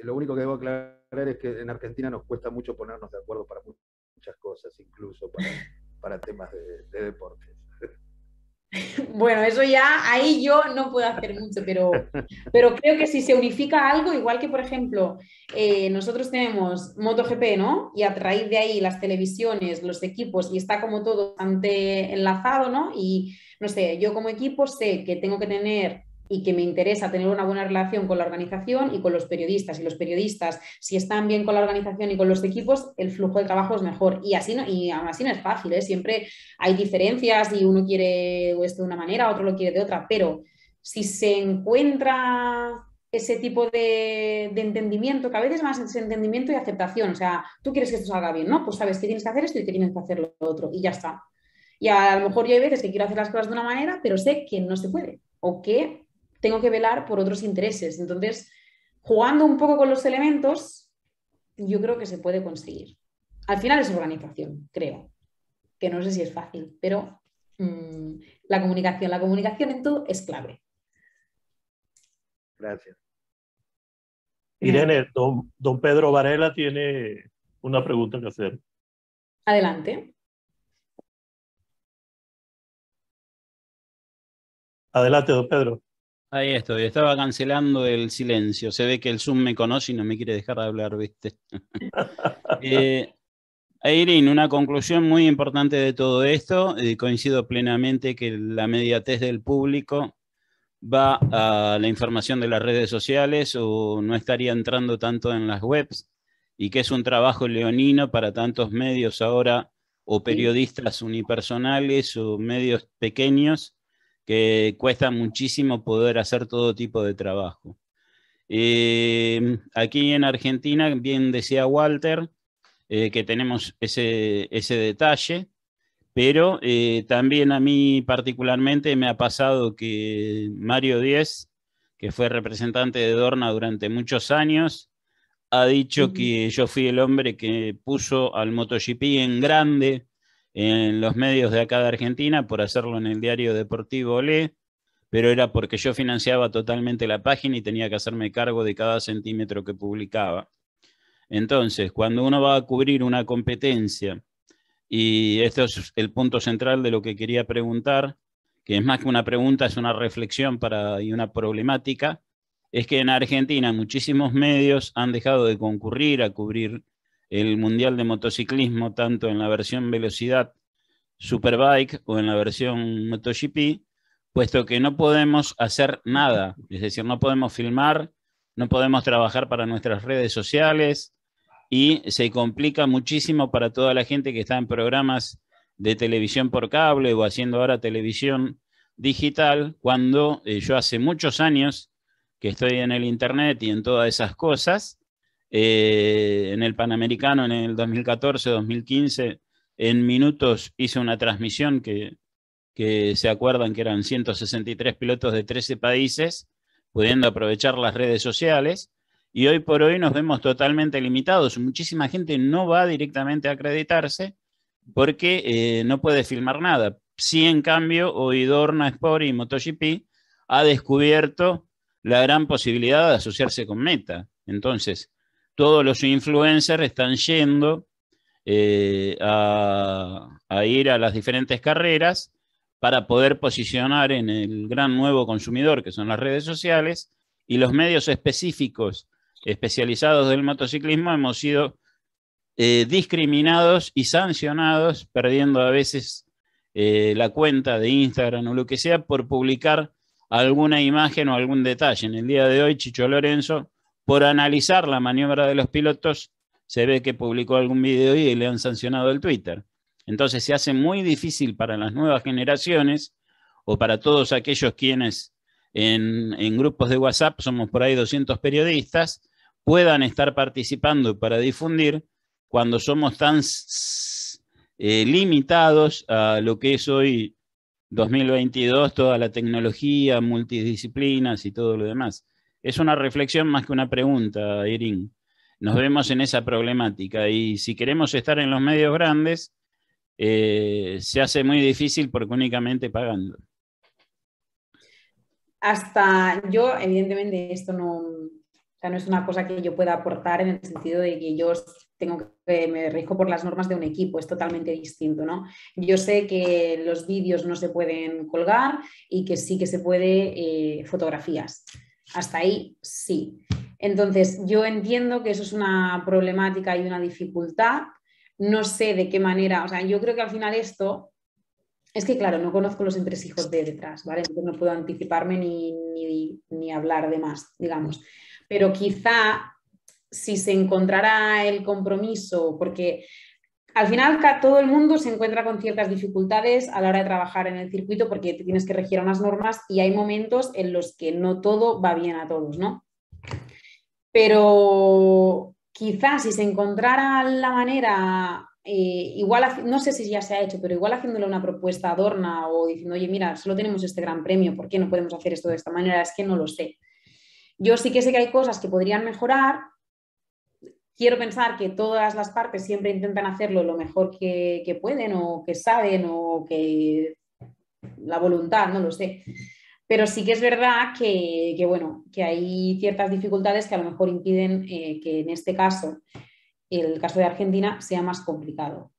Lo único que debo aclarar es que en Argentina nos cuesta mucho ponernos de acuerdo para muchas cosas, incluso para temas de deportes. Bueno, eso ya, ahí yo no puedo hacer mucho, pero creo que si se unifica algo, igual que por ejemplo, nosotros tenemos MotoGP, ¿no? Y a raíz de ahí las televisiones, los equipos, y está como todo bastante enlazado, ¿no? Y no sé, yo como equipo sé que tengo que tener y que me interesa tener una buena relación con la organización y con los periodistas. Y los periodistas, si están bien con la organización y con los equipos, el flujo de trabajo es mejor. Y aún así no es fácil, ¿eh? Siempre hay diferencias y uno quiere esto de una manera, otro lo quiere de otra, pero si se encuentra ese tipo de entendimiento, que a veces más es entendimiento y aceptación, o sea, tú quieres que esto salga bien, ¿no? Pues sabes que tienes que hacer esto y que tienes que hacer lo otro, y ya está. Y a lo mejor yo hay veces que quiero hacer las cosas de una manera, pero sé que no se puede, o que tengo que velar por otros intereses. Entonces, jugando un poco con los elementos, yo creo que se puede conseguir. Al final es organización, creo, que no sé si es fácil, pero la comunicación en todo es clave. Gracias. Irene, don Pedro Varela tiene una pregunta que hacer. Adelante. Adelante, don Pedro. Ahí estoy, estaba cancelando el silencio. Se ve que el Zoom me conoce y no me quiere dejar de hablar, ¿viste? Irene, una conclusión muy importante de todo esto, coincido plenamente que la inmediatez del público va a la información de las redes sociales o no estaría entrando tanto en las webs, y que es un trabajo leonino para tantos medios ahora, o periodistas unipersonales o medios pequeños, que cuesta muchísimo poder hacer todo tipo de trabajo. Aquí en Argentina, bien decía Walter, que tenemos ese detalle, pero también a mí particularmente me ha pasado que Mario Díez, que fue representante de Dorna durante muchos años, ha dicho que yo fui el hombre que puso al MotoGP en grande en los medios de acá de Argentina por hacerlo en el diario deportivo Olé, pero era porque yo financiaba totalmente la página y tenía que hacerme cargo de cada centímetro que publicaba. Entonces, cuando uno va a cubrir una competencia, y esto es el punto central de lo que quería preguntar, que es más que una pregunta, es una reflexión y una problemática, es que en Argentina muchísimos medios han dejado de concurrir a cubrir el Mundial de Motociclismo, tanto en la versión velocidad Superbike o en la versión MotoGP, puesto que no podemos hacer nada, es decir, no podemos filmar, no podemos trabajar para nuestras redes sociales, y se complica muchísimo para toda la gente que está en programas de televisión por cable o haciendo ahora televisión digital, cuando yo hace muchos años que estoy en el internet y en todas esas cosas, en el Panamericano en el 2014, 2015, en minutos hice una transmisión que se acuerdan que eran 163 pilotos de 13 países, pudiendo aprovechar las redes sociales, y hoy por hoy nos vemos totalmente limitados. Muchísima gente no va directamente a acreditarse porque no puede filmar nada. Sí, en cambio, hoy Dorna Sport y MotoGP ha descubierto la gran posibilidad de asociarse con Meta. Entonces, todos los influencers están yendo a ir a las diferentes carreras para poder posicionar en el gran nuevo consumidor, que son las redes sociales, y los medios específicos especializados del motociclismo hemos sido discriminados y sancionados, perdiendo a veces la cuenta de Instagram o lo que sea por publicar alguna imagen o algún detalle. En el día de hoy, Chicho Lorenzo, por analizar la maniobra de los pilotos, se ve que publicó algún video y le han sancionado el Twitter. Entonces se hace muy difícil para las nuevas generaciones o para todos aquellos quienes en grupos de WhatsApp, somos por ahí 200 periodistas, puedan estar participando para difundir cuando somos tan limitados a lo que es hoy 2022, toda la tecnología, multidisciplinas y todo lo demás. Es una reflexión más que una pregunta, Irene. Nos vemos en esa problemática y si queremos estar en los medios grandes, se hace muy difícil porque únicamente pagando. Hasta yo, evidentemente, esto no, o sea, no es una cosa que yo pueda aportar en el sentido de que yo me rijo por las normas de un equipo, es totalmente distinto, ¿no? Yo sé que los vídeos no se pueden colgar y que sí que se puede fotografías. Hasta ahí sí. Entonces, yo entiendo que eso es una problemática y una dificultad. No sé de qué manera, o sea, yo creo que al final esto... Es que, claro, no conozco los entresijos de detrás, ¿vale? Entonces no puedo anticiparme ni hablar de más, digamos. Pero quizá si se encontrara el compromiso, porque al final todo el mundo se encuentra con ciertas dificultades a la hora de trabajar en el circuito porque te tienes que regir a unas normas y hay momentos en los que no todo va bien a todos, ¿no? Pero quizás si se encontrara la manera... igual, no sé si ya se ha hecho, pero igual haciéndole una propuesta a Dorna o diciendo, oye, mira, solo tenemos este gran premio, ¿por qué no podemos hacer esto de esta manera? Es que no lo sé. Yo sí que sé que hay cosas que podrían mejorar. Quiero pensar que todas las partes siempre intentan hacerlo lo mejor que pueden o que saben o que la voluntad, no lo sé. Pero sí que es verdad bueno, que hay ciertas dificultades que a lo mejor impiden que en este caso, el caso de Argentina, sea más complicado.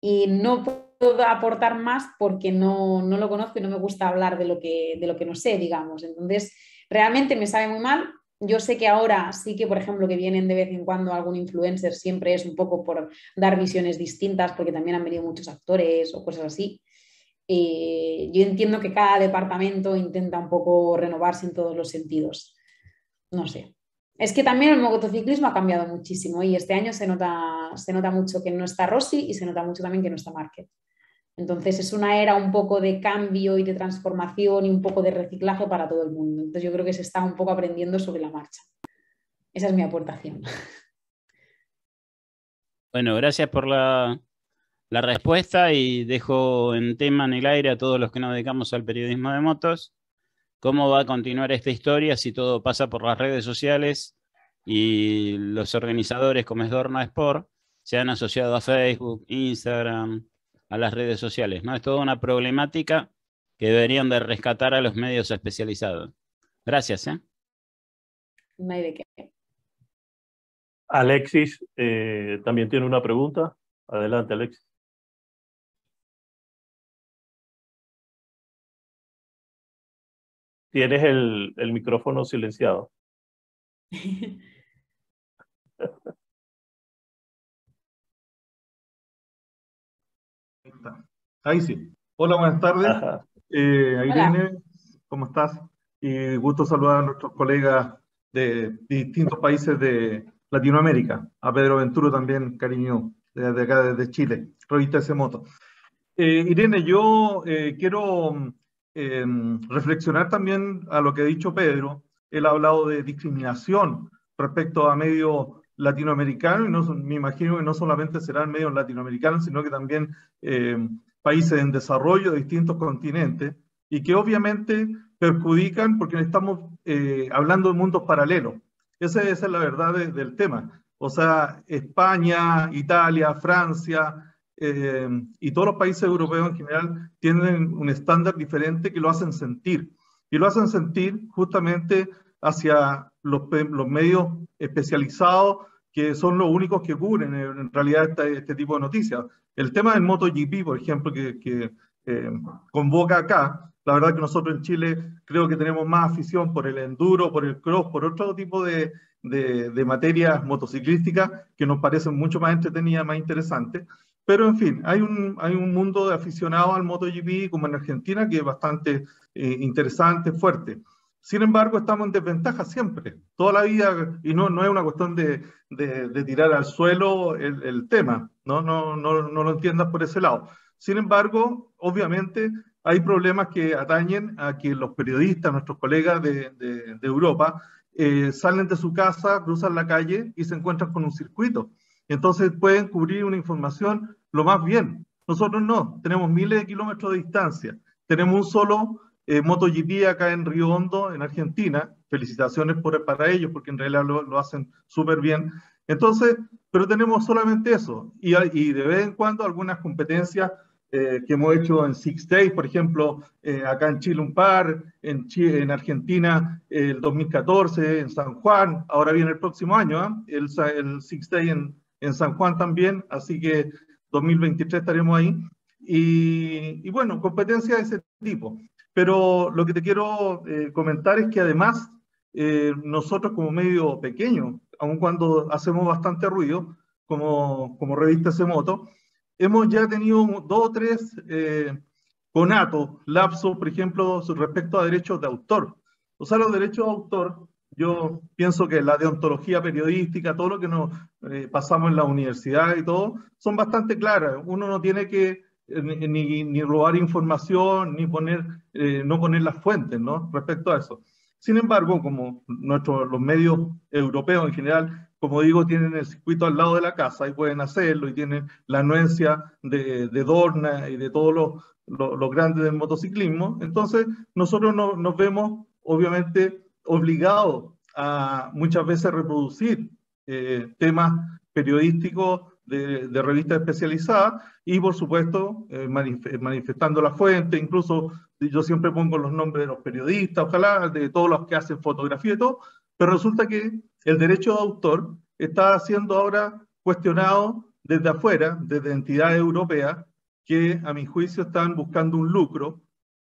Y no puedo aportar más porque no lo conozco y no me gusta hablar de lo que no sé, digamos. Entonces, realmente me sabe muy mal Yo sé que ahora sí que, por ejemplo, que vienen de vez en cuando algún influencer, siempre es un poco por dar visiones distintas, porque también han venido muchos actores o cosas así. Yo entiendo que cada departamento intenta un poco renovarse en todos los sentidos. No sé. Es que también el motociclismo ha cambiado muchísimo y este año se nota mucho que no está Rossi y se nota mucho también que no está Márquez. Entonces es una era un poco de cambio y de transformación y un poco de reciclaje para todo el mundo. Entonces yo creo que se está un poco aprendiendo sobre la marcha. Esa es mi aportación. Bueno, gracias por la respuesta y dejo en tema en el aire a todos los que nos dedicamos al periodismo de motos. ¿Cómo va a continuar esta historia si todo pasa por las redes sociales y los organizadores como es Dorna Sport se han asociado a Facebook, Instagram, a las redes sociales, ¿no? Es toda una problemática que deberían de rescatar a los medios especializados. Gracias, ¿eh? No hay de qué. Alexis también tiene una pregunta. Adelante, Alexis. Tienes el micrófono silenciado. Ahí sí. Hola, buenas tardes. Ajá. Irene, ¿cómo estás? Y gusto saludar a nuestros colegas de distintos países de Latinoamérica. A Pedro Venturo también, cariño, desde acá, desde Chile, revista S-Moto. Irene, yo quiero reflexionar también a lo que ha dicho Pedro. Él ha hablado de discriminación respecto a medios latinoamericanos, y no, me imagino que no solamente serán medios latinoamericanos, sino que también países en desarrollo de distintos continentes, y que obviamente perjudican porque estamos hablando de mundos paralelos. Esa es la verdad del tema. O sea, España, Italia, Francia, y todos los países europeos en general tienen un estándar diferente que lo hacen sentir. Y lo hacen sentir justamente hacia los medios especializados, que son los únicos que cubren en realidad este tipo de noticias. El tema del MotoGP, por ejemplo, que convoca acá, la verdad que nosotros en Chile creo que tenemos más afición por el enduro, por el cross, por otro tipo de materias motociclísticas que nos parecen mucho más entretenidas, más interesantes. Pero en fin, hay un mundo de aficionados al MotoGP como en Argentina que es bastante interesante, fuerte. Sin embargo, estamos en desventaja siempre, toda la vida, y no es una cuestión de tirar al suelo el tema, no lo entiendas por ese lado. Sin embargo, obviamente hay problemas que atañen a que los periodistas, nuestros colegas de Europa, salen de su casa, cruzan la calle y se encuentran con un circuito. Entonces pueden cubrir una información lo más bien. Nosotros no, tenemos miles de kilómetros de distancia. Tenemos un solo MotoGP acá en Río Hondo, en Argentina. Felicitaciones para ellos, porque en realidad lo hacen súper bien. Entonces, pero tenemos solamente eso. Y de vez en cuando algunas competencias que hemos hecho en Six Days, por ejemplo, acá en Chile un par, en Argentina el 2014, en San Juan, ahora viene el próximo año, el Six Days en San Juan también, así que 2023 estaremos ahí. Y bueno, competencias de ese tipo. Pero lo que te quiero comentar es que además nosotros como medio pequeño, aun cuando hacemos bastante ruido, como revista S-Moto, hemos ya tenido 2 o 3 conatos, lapsos, por ejemplo, respecto a derechos de autor. O sea, los derechos de autor, yo pienso que la deontología periodística, todo lo que nos pasamos en la universidad y todo, son bastante claras. Uno no tiene que ni robar información, ni no poner las fuentes, ¿no? Respecto a eso. Sin embargo, como los medios europeos en general, como digo, tienen el circuito al lado de la casa y pueden hacerlo, y tienen la anuencia de Dorna y de todos los grandes del motociclismo, entonces nosotros nos vemos obviamente obligados a muchas veces reproducir temas periodísticos de revistas especializadas y por supuesto manifestando la fuente. Incluso yo siempre pongo los nombres de los periodistas, ojalá, de todos los que hacen fotografía y todo, pero resulta que el derecho de autor está siendo ahora cuestionado desde afuera, desde entidades europeas que a mi juicio están buscando un lucro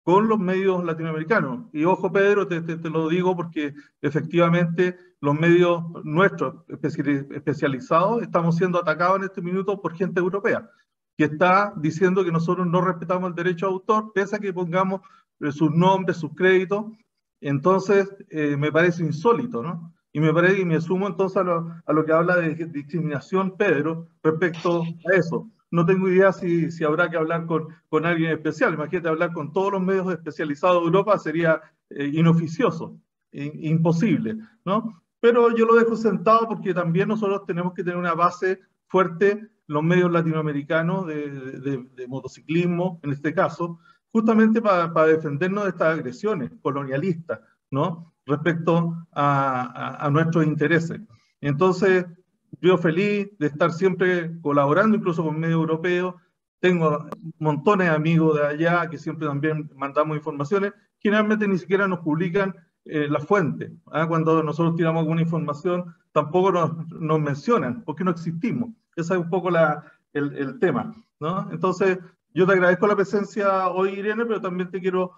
con los medios latinoamericanos. Y ojo, Pedro, te lo digo porque efectivamente los medios nuestros especializados estamos siendo atacados en este minuto por gente europea, que está diciendo que nosotros no respetamos el derecho de autor, pese a que pongamos sus nombres, sus créditos. Entonces, me parece insólito, ¿no? Y me parece, y me sumo entonces a lo que habla de discriminación, Pedro, respecto a eso. No tengo idea si habrá que hablar con alguien especial. Imagínate, hablar con todos los medios especializados de Europa sería inoficioso, imposible, ¿no? Pero yo lo dejo sentado porque también nosotros tenemos que tener una base fuerte, los medios latinoamericanos de motociclismo, en este caso, justamente para defendernos de estas agresiones colonialistas, ¿no? Respecto a nuestros intereses. Entonces, yo feliz de estar siempre colaborando, incluso con medios europeos. Tengo montones de amigos de allá que siempre también mandamos informaciones. Generalmente ni siquiera nos publican la fuente. Cuando nosotros tiramos alguna información, tampoco nos mencionan, porque no existimos. Ese es un poco el tema, ¿no? Entonces, yo te agradezco la presencia hoy, Irene, pero también te quiero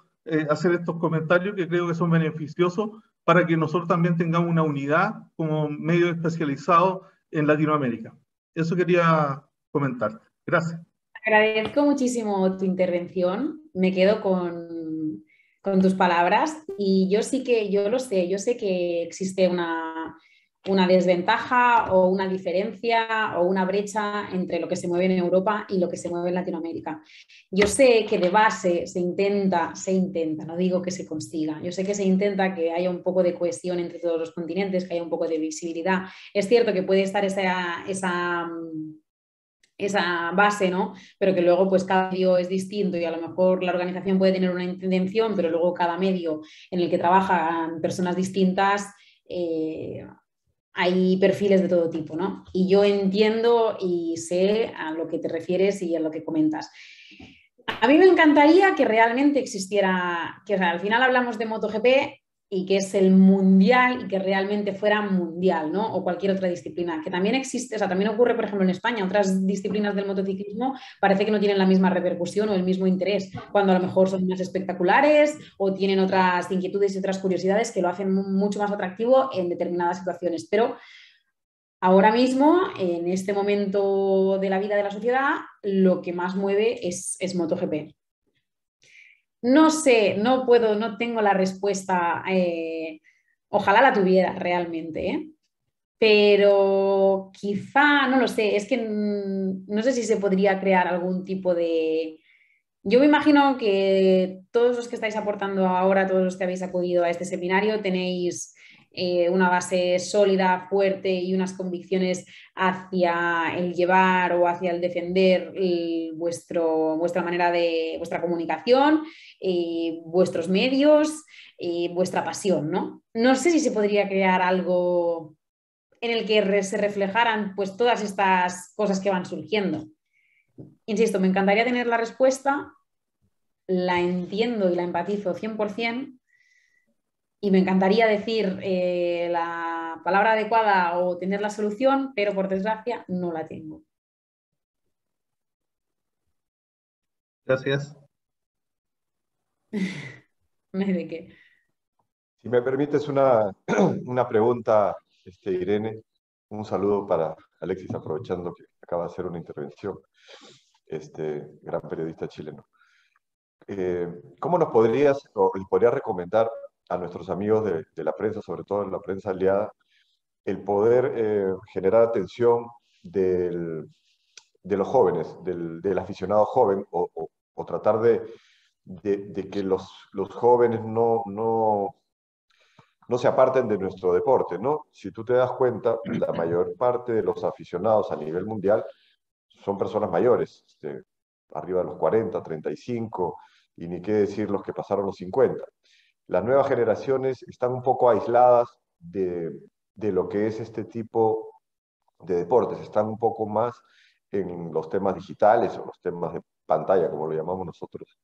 hacer estos comentarios que creo que son beneficiosos para que nosotros también tengamos una unidad como medio especializado en Latinoamérica. Eso quería comentar. Gracias. Agradezco muchísimo tu intervención. Me quedo con tus palabras y yo sé que existe una desventaja o una diferencia o una brecha entre lo que se mueve en Europa y lo que se mueve en Latinoamérica. Yo sé que de base se intenta, no digo que se consiga, yo sé que se intenta que haya un poco de cohesión entre todos los continentes, que haya un poco de visibilidad. Es cierto que puede estar esa base, ¿no? Pero que luego pues cada medio es distinto y a lo mejor la organización puede tener una intención, pero luego cada medio en el que trabajan personas distintas, hay perfiles de todo tipo, ¿no? Y yo entiendo y sé a lo que te refieres y a lo que comentas. A mí me encantaría que realmente existiera, que o sea, al final hablamos de MotoGP y que es el mundial y que realmente fuera mundial, ¿no? O cualquier otra disciplina, que también existe, o sea, también ocurre, por ejemplo, en España, otras disciplinas del motociclismo parece que no tienen la misma repercusión o el mismo interés, cuando a lo mejor son más espectaculares o tienen otras inquietudes y otras curiosidades que lo hacen mucho más atractivo en determinadas situaciones, pero ahora mismo, en este momento de la vida de la sociedad, lo que más mueve es MotoGP. No sé, no puedo, no tengo la respuesta. Ojalá la tuviera realmente, pero quizá, no lo sé, es que no sé si se podría crear algún tipo de... Yo me imagino que todos los que estáis aportando ahora, todos los que habéis acudido a este seminario, tenéis una base sólida, fuerte y unas convicciones hacia el llevar o hacia el defender vuestra manera de, vuestra comunicación, vuestros medios, vuestra pasión, ¿no? No sé si se podría crear algo en el que se reflejaran pues todas estas cosas que van surgiendo. Insisto, me encantaría tener la respuesta, la entiendo y la empatizo 100%, y me encantaría decir la palabra adecuada o tener la solución, pero por desgracia no la tengo. Gracias. No hay de qué. Si me permites una pregunta, Irene, un saludo para Alexis, aprovechando que acaba de hacer una intervención, gran periodista chileno. ¿Cómo nos podrías recomendar a nuestros amigos de la prensa, sobre todo en la prensa aliada, el poder generar atención de los jóvenes, del aficionado joven, o tratar de que los jóvenes no se aparten de nuestro deporte, ¿no? Si tú te das cuenta, la mayor parte de los aficionados a nivel mundial son personas mayores, arriba de los 40, 35, y ni qué decir los que pasaron los 50. Las nuevas generaciones están un poco aisladas de lo que es este tipo de deportes, están un poco más en los temas digitales o los temas de pantalla, como lo llamamos nosotros,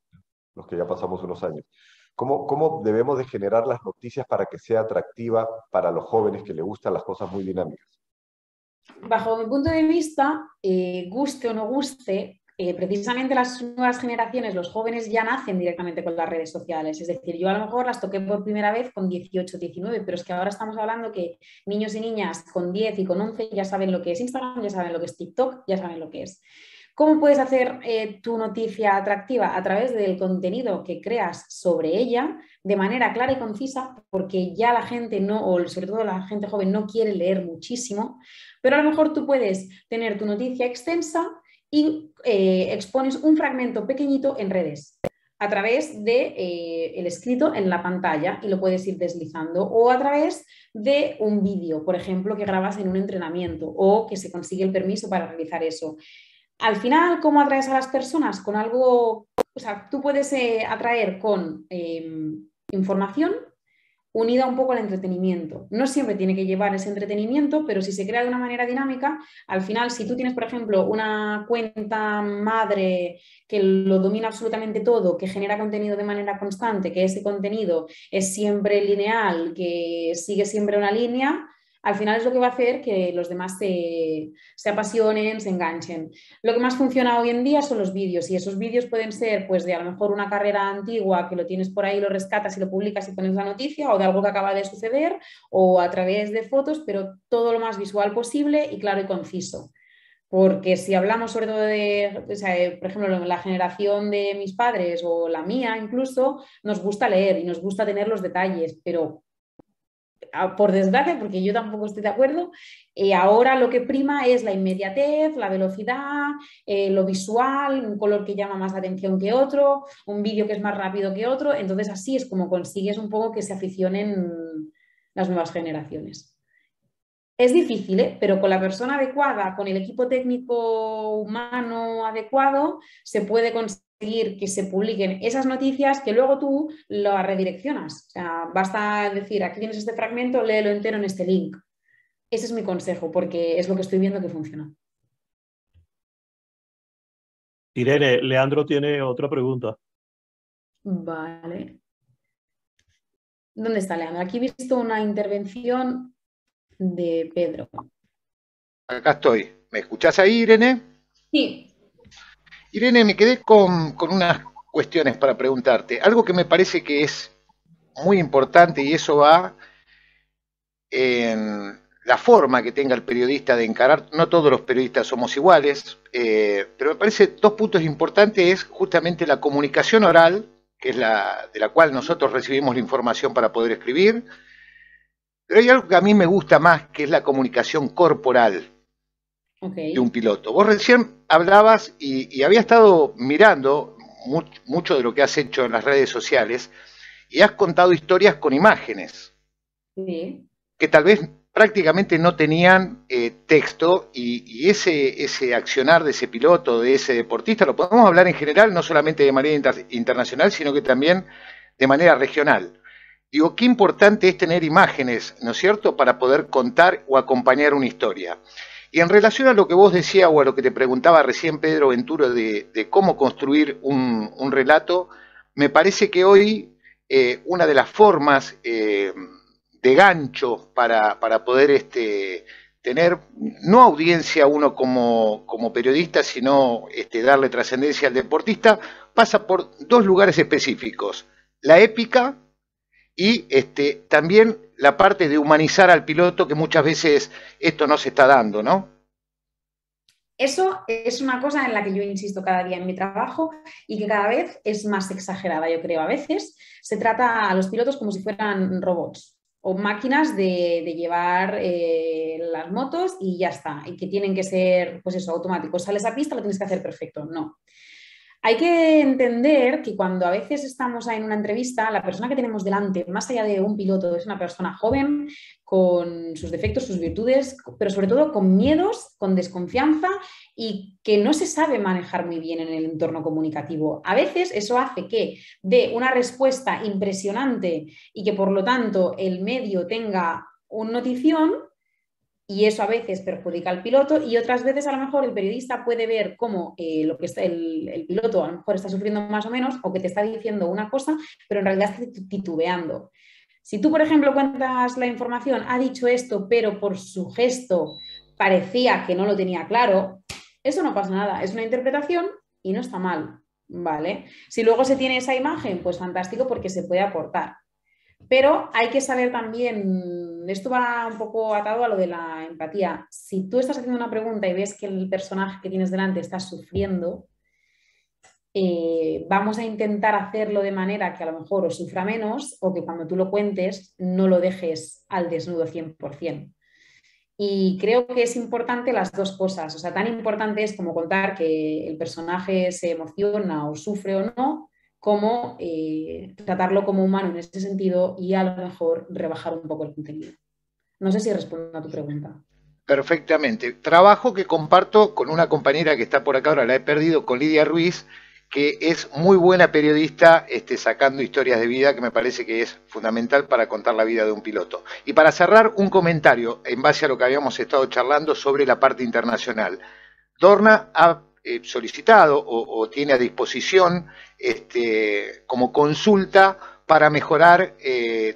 los que ya pasamos unos años. ¿Cómo debemos de generar las noticias para que sea atractiva para los jóvenes que les gustan las cosas muy dinámicas? Bajo mi punto de vista, guste o no guste, precisamente las nuevas generaciones, los jóvenes ya nacen directamente con las redes sociales. Es decir, yo a lo mejor las toqué por primera vez con 18, 19, pero es que ahora estamos hablando que niños y niñas con 10 y con 11 ya saben lo que es Instagram, ya saben lo que es TikTok, ya saben lo que es. ¿Cómo puedes hacer tu noticia atractiva? A través del contenido que creas sobre ella de manera clara y concisa, porque ya la gente no, o sobre todo la gente joven, no quiere leer muchísimo, pero a lo mejor tú puedes tener tu noticia extensa y expones un fragmento pequeñito en redes a través de el escrito en la pantalla y lo puedes ir deslizando, o a través de un vídeo, por ejemplo, que grabas en un entrenamiento o que se consigue el permiso para realizar eso. Al final, ¿cómo atraes a las personas? Con algo, o sea, tú puedes atraer con información unida un poco al entretenimiento. No siempre tiene que llevar ese entretenimiento, pero si se crea de una manera dinámica, al final, si tú tienes, por ejemplo, una cuenta madre que lo domina absolutamente todo, que genera contenido de manera constante, que ese contenido es siempre lineal, que sigue siempre una línea, al final es lo que va a hacer que los demás se apasionen, se enganchen. Lo que más funciona hoy en día son los vídeos, y esos vídeos pueden ser pues de a lo mejor una carrera antigua que lo tienes por ahí, lo rescatas y lo publicas y pones la noticia, o de algo que acaba de suceder, o a través de fotos, pero todo lo más visual posible y claro y conciso. Porque si hablamos sobre todo de, o sea, por ejemplo, la generación de mis padres o la mía incluso, nos gusta leer y nos gusta tener los detalles, pero por desgracia, porque yo tampoco estoy de acuerdo, ahora lo que prima es la inmediatez, la velocidad, lo visual, un color que llama más la atención que otro, un vídeo que es más rápido que otro, entonces así es como consigues un poco que se aficionen las nuevas generaciones. Es difícil, pero con la persona adecuada, con el equipo técnico humano adecuado, se puede conseguir que se publiquen esas noticias que luego tú las redireccionas. O sea, basta decir, aquí tienes este fragmento, léelo entero en este link. Ese es mi consejo, porque es lo que estoy viendo que funciona. Irene, Leandro tiene otra pregunta. Vale. ¿Dónde está Leandro? Aquí he visto una intervención de Pedro. Acá estoy. ¿Me escuchás ahí, Irene? Sí. Irene, me quedé con unas cuestiones para preguntarte. Algo que me parece que es muy importante, y eso va en la forma que tenga el periodista de encarar. No todos los periodistas somos iguales, pero me parece 2 puntos importantes: es justamente la comunicación oral, que es de la cual nosotros recibimos la información para poder escribir, pero hay algo que a mí me gusta más, que es la comunicación corporal de un piloto. Vos recién hablabas y había estado mirando mucho de lo que has hecho en las redes sociales, y has contado historias con imágenes, Sí. que tal vez prácticamente no tenían texto, y ese accionar de ese piloto, de ese deportista, lo podemos hablar en general, no solamente de manera internacional, sino que también de manera regional. Digo, qué importante es tener imágenes, ¿no es cierto?, para poder contar o acompañar una historia. Y en relación a lo que vos decías, o a lo que te preguntaba recién Pedro Venturo, de cómo construir un relato, me parece que hoy una de las formas de gancho para poder tener, no audiencia uno como periodista, sino darle trascendencia al deportista, pasa por 2 lugares específicos: la épica y también la parte de humanizar al piloto, que muchas veces esto no se está dando, ¿no? Eso es una cosa en la que yo insisto cada día en mi trabajo y que cada vez es más exagerada, yo creo. A veces se trata a los pilotos como si fueran robots o máquinas de llevar las motos y ya está, y que tienen que ser, pues eso, automáticos. Sales a pista, lo tienes que hacer perfecto. No. Hay que entender que cuando a veces estamos en una entrevista, la persona que tenemos delante, más allá de un piloto, es una persona joven, con sus defectos, sus virtudes, pero sobre todo con miedos, con desconfianza y que no se sabe manejar muy bien en el entorno comunicativo. A veces eso hace que dé una respuesta impresionante y que por lo tanto el medio tenga una notición, y eso a veces perjudica al piloto, y otras veces a lo mejor el periodista puede ver cómo lo que está el piloto a lo mejor está sufriendo más o menos, o que te está diciendo una cosa, pero en realidad está titubeando. Si tú, por ejemplo, cuentas la información, ha dicho esto, pero por su gesto parecía que no lo tenía claro, eso no pasa nada, es una interpretación y no está mal, ¿vale? Si luego se tiene esa imagen, pues fantástico porque se puede aportar. Pero hay que saber también, esto va un poco atado a lo de la empatía. Si tú estás haciendo una pregunta y ves que el personaje que tienes delante está sufriendo, vamos a intentar hacerlo de manera que a lo mejor o sufra menos o que cuando tú lo cuentes no lo dejes al desnudo 100%. Y creo que es importante las dos cosas. O sea, tan importante es como contar que el personaje se emociona o sufre o no, como tratarlo como humano en ese sentido y a lo mejor rebajar un poco el contenido. No sé si respondo a tu pregunta. Perfectamente. Trabajo que comparto con una compañera que está por acá, ahora la he perdido, con Lidia Ruiz, que es muy buena periodista sacando historias de vida, que me parece que es fundamental para contar la vida de un piloto. Y para cerrar, un comentario en base a lo que habíamos estado charlando sobre la parte internacional. Dorna ha solicitado o tiene a disposición como consulta para mejorar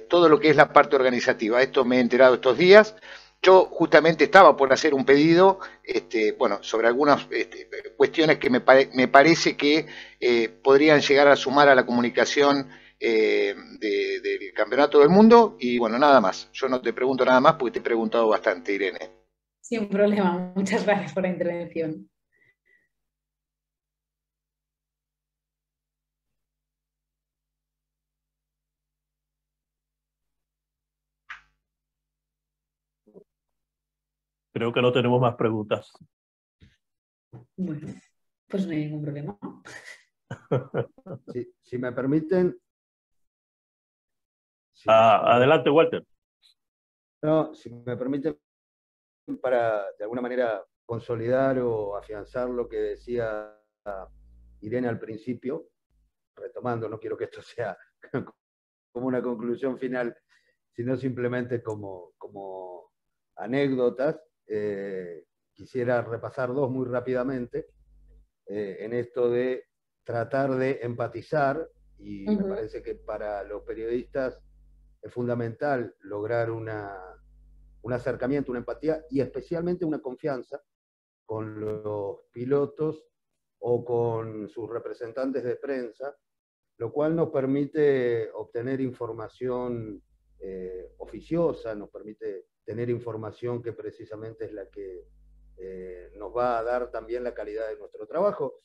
todo lo que es la parte organizativa. Esto me he enterado estos días. Yo justamente estaba por hacer un pedido, bueno, sobre algunas cuestiones que me parece que podrían llegar a sumar a la comunicación del Campeonato del Mundo. Y bueno, nada más. Yo no te pregunto nada más porque te he preguntado bastante, Irene. Sin problema. Muchas gracias por la intervención. Creo que no tenemos más preguntas. Bueno, pues no hay ningún problema. Si me permiten. Adelante, Walter. No, si me permiten, para de alguna manera consolidar o afianzar lo que decía Irene al principio, retomando, no quiero que esto sea como una conclusión final, sino simplemente como anécdotas. Quisiera repasar dos muy rápidamente en esto de tratar de empatizar, y me parece que para los periodistas es fundamental lograr un acercamiento, una empatía y especialmente una confianza con los pilotos o con sus representantes de prensa, lo cual nos permite obtener información oficiosa, nos permite tener información que precisamente es la que nos va a dar también la calidad de nuestro trabajo,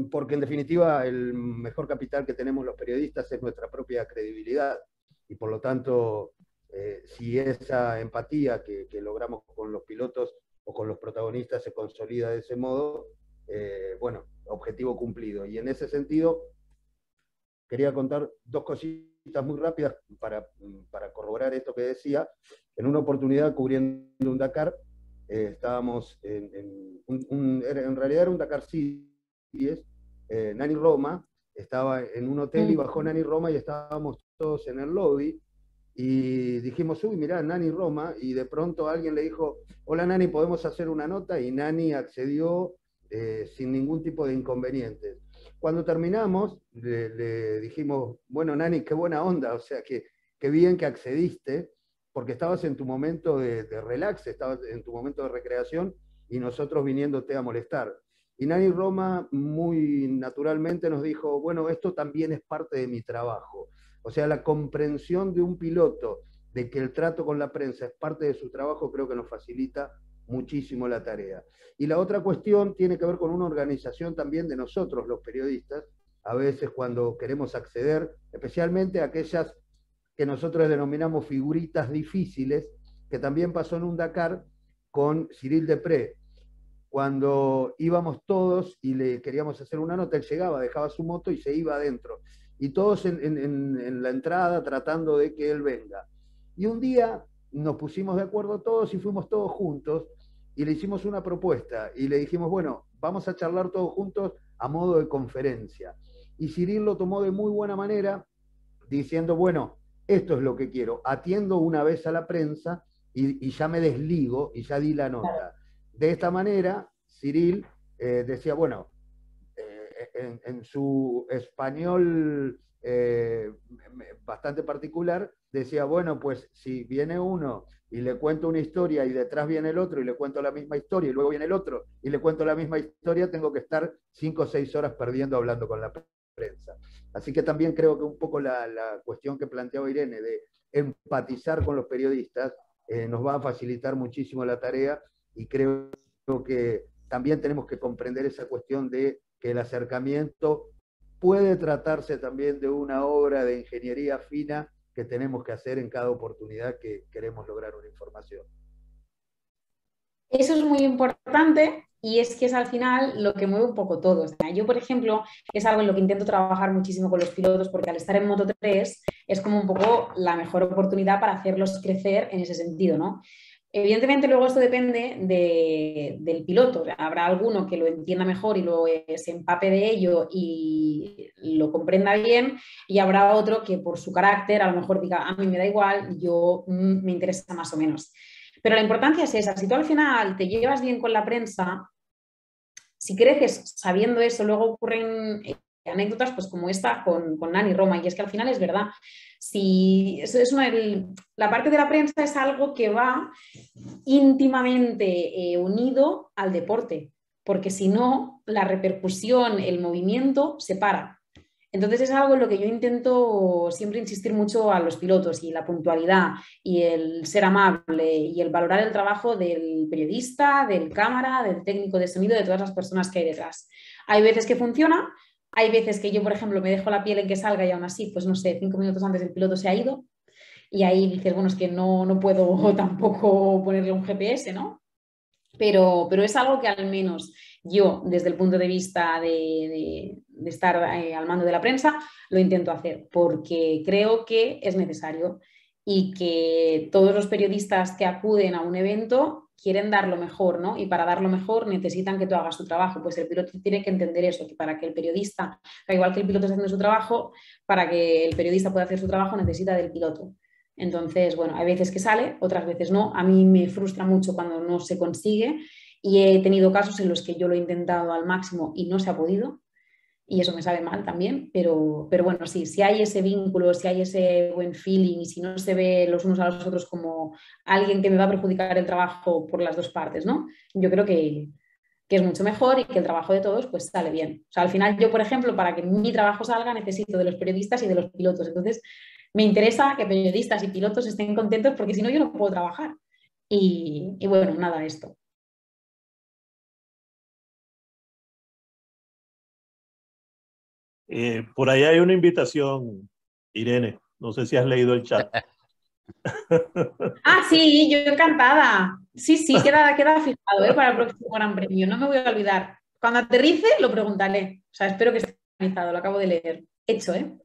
porque en definitiva el mejor capital que tenemos los periodistas es nuestra propia credibilidad, y por lo tanto, si esa empatía que logramos con los pilotos o con los protagonistas se consolida de ese modo, bueno, objetivo cumplido. Y en ese sentido, quería contar dos cositas muy rápidas para corroborar esto que decía. En una oportunidad, cubriendo un Dakar, estábamos en realidad era un Dakar Series, Nani Roma estaba en un hotel y bajó Nani Roma y estábamos todos en el lobby y dijimos, uy, mirá, Nani Roma, y de pronto alguien le dijo, hola Nani, ¿podemos hacer una nota? Y Nani accedió sin ningún tipo de inconvenientes. Cuando terminamos, le dijimos, bueno, Nani, qué buena onda, o sea, qué bien que accediste, porque estabas en tu momento de relax, estabas en tu momento de recreación, y nosotros viniéndote a molestar. Y Nani Roma muy naturalmente nos dijo, bueno, esto también es parte de mi trabajo. O sea, la comprensión de un piloto de que el trato con la prensa es parte de su trabajo, creo que nos facilita muchísimo la tarea. Y la otra cuestión tiene que ver con una organización también de nosotros, los periodistas, a veces cuando queremos acceder, especialmente a aquellas que nosotros denominamos figuritas difíciles, que también pasó en un Dakar con Cyril Depré. Cuando íbamos todos y le queríamos hacer una nota, él llegaba, dejaba su moto y se iba adentro. Y todos en la entrada tratando de que él venga. Y un día nos pusimos de acuerdo todos y fuimos todos juntos y le hicimos una propuesta y le dijimos, bueno, vamos a charlar todos juntos a modo de conferencia. Y Cyril lo tomó de muy buena manera, diciendo, bueno, esto es lo que quiero, atiendo una vez a la prensa y ya me desligo y ya di la nota. De esta manera, Cyril decía, bueno, en su español bastante particular, decía, bueno, pues si viene uno y le cuento una historia y detrás viene el otro y le cuento la misma historia y luego viene el otro y le cuento la misma historia, tengo que estar 5 o 6 horas perdiendo hablando con la prensa. Así que también creo que un poco la cuestión que planteaba Irene de empatizar con los periodistas nos va a facilitar muchísimo la tarea, y creo que también tenemos que comprender esa cuestión de que el acercamiento puede tratarse también de una obra de ingeniería fina que tenemos que hacer en cada oportunidad que queremos lograr una información. Eso es muy importante, y es que es al final lo que mueve un poco todo. O sea, yo, por ejemplo, es algo en lo que intento trabajar muchísimo con los pilotos, porque al estar en Moto3 es como un poco la mejor oportunidad para hacerlos crecer en ese sentido, ¿no? Evidentemente luego esto depende del piloto. Habrá alguno que lo entienda mejor y se empape de ello y lo comprenda bien, y habrá otro que por su carácter a lo mejor diga, a mí me da igual, yo me interesa más o menos. Pero la importancia es esa. Si tú al final te llevas bien con la prensa, si creces sabiendo eso, luego ocurren anécdotas pues como esta con Nani Roma, y es que al final es verdad. Si, eso es la parte de la prensa es algo que va íntimamente unido al deporte, porque si no, la repercusión, el movimiento se para. Entonces es algo en lo que yo intento siempre insistir mucho a los pilotos, y la puntualidad y el ser amable y el valorar el trabajo del periodista, del cámara, del técnico de sonido, de todas las personas que hay detrás. Hay veces que funciona, hay veces que yo, por ejemplo, me dejo la piel en que salga y aún así, pues no sé, 5 minutos antes el piloto se ha ido, y ahí dices, bueno, es que no puedo tampoco ponerle un GPS, ¿no? Pero es algo que al menos yo, desde el punto de vista de estar al mando de la prensa, lo intento hacer, porque creo que es necesario, y que todos los periodistas que acuden a un evento quieren dar lo mejor, ¿no? Y para dar lo mejor necesitan que tú hagas tu trabajo. Pues el piloto tiene que entender eso, que para que el periodista, igual que el piloto está haciendo su trabajo, para que el periodista pueda hacer su trabajo necesita del piloto. Entonces, bueno, hay veces que sale, otras veces no. A mí me frustra mucho cuando no se consigue, y he tenido casos en los que yo lo he intentado al máximo y no se ha podido, y eso me sabe mal también, pero bueno, sí, si hay ese vínculo, si hay ese buen feeling, y si no se ve los unos a los otros como alguien que me va a perjudicar el trabajo por las dos partes, ¿no? Yo creo que es mucho mejor, y que el trabajo de todos pues sale bien. O sea, al final yo, por ejemplo, para que mi trabajo salga necesito de los periodistas y de los pilotos. Entonces, me interesa que periodistas y pilotos estén contentos, porque si no yo no puedo trabajar. Y bueno, nada, esto. Por ahí hay una invitación, Irene. No sé si has leído el chat. Ah, sí, yo encantada. Sí, queda fijado, para el próximo Gran Premio. No me voy a olvidar. Cuando aterrice lo preguntaré. O sea, espero que esté organizado, lo acabo de leer. Hecho, ¿eh?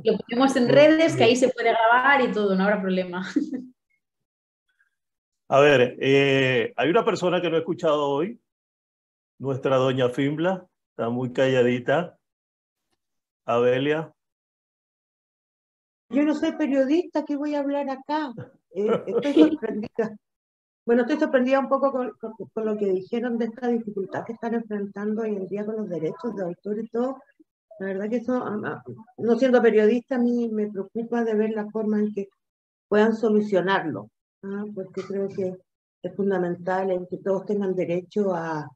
Lo ponemos en redes, que ahí se puede grabar y todo, no habrá problema. A ver, hay una persona que no he escuchado hoy, nuestra doña Fimbla, está muy calladita. Abelia. Yo no soy periodista, ¿qué voy a hablar acá? Estoy sorprendida. Bueno, estoy sorprendida un poco con lo que dijeron de esta dificultad que están enfrentando hoy en día con los derechos de autor y todo. La verdad que eso, no siendo periodista, a mí me preocupa de ver la forma en que puedan solucionarlo, ¿no? Porque creo que es fundamental en que todos tengan derecho a,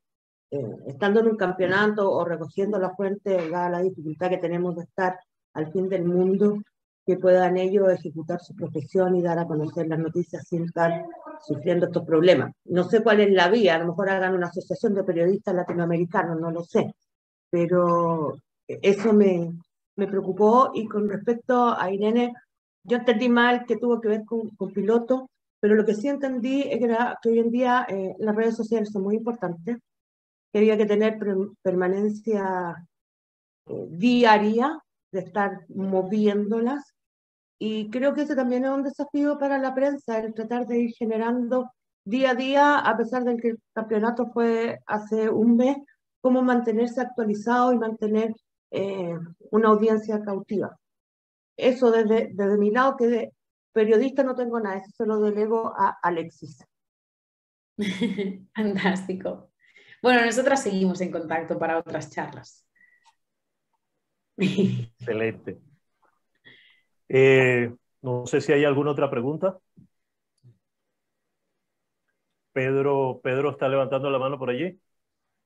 estando en un campeonato o recogiendo la fuente, dada la dificultad que tenemos de estar al fin del mundo, que puedan ellos ejecutar su profesión y dar a conocer las noticias sin estar sufriendo estos problemas. No sé cuál es la vía, a lo mejor hagan una asociación de periodistas latinoamericanos, no lo sé, pero eso me preocupó. Y con respecto a Irene, yo entendí mal que tuvo que ver con piloto, pero lo que sí entendí es que hoy en día las redes sociales son muy importantes, que había que tener permanencia diaria, de estar moviéndolas, y creo que ese también es un desafío para la prensa, el tratar de ir generando día a día, a pesar de que el campeonato fue hace un mes, cómo mantenerse actualizado y mantener una audiencia cautiva. Eso desde mi lado, que de periodista no tengo nada, eso se lo delego a Alexis. Fantástico. Bueno, nosotras seguimos en contacto para otras charlas. Excelente. No sé si hay alguna otra pregunta. Pedro está levantando la mano por allí.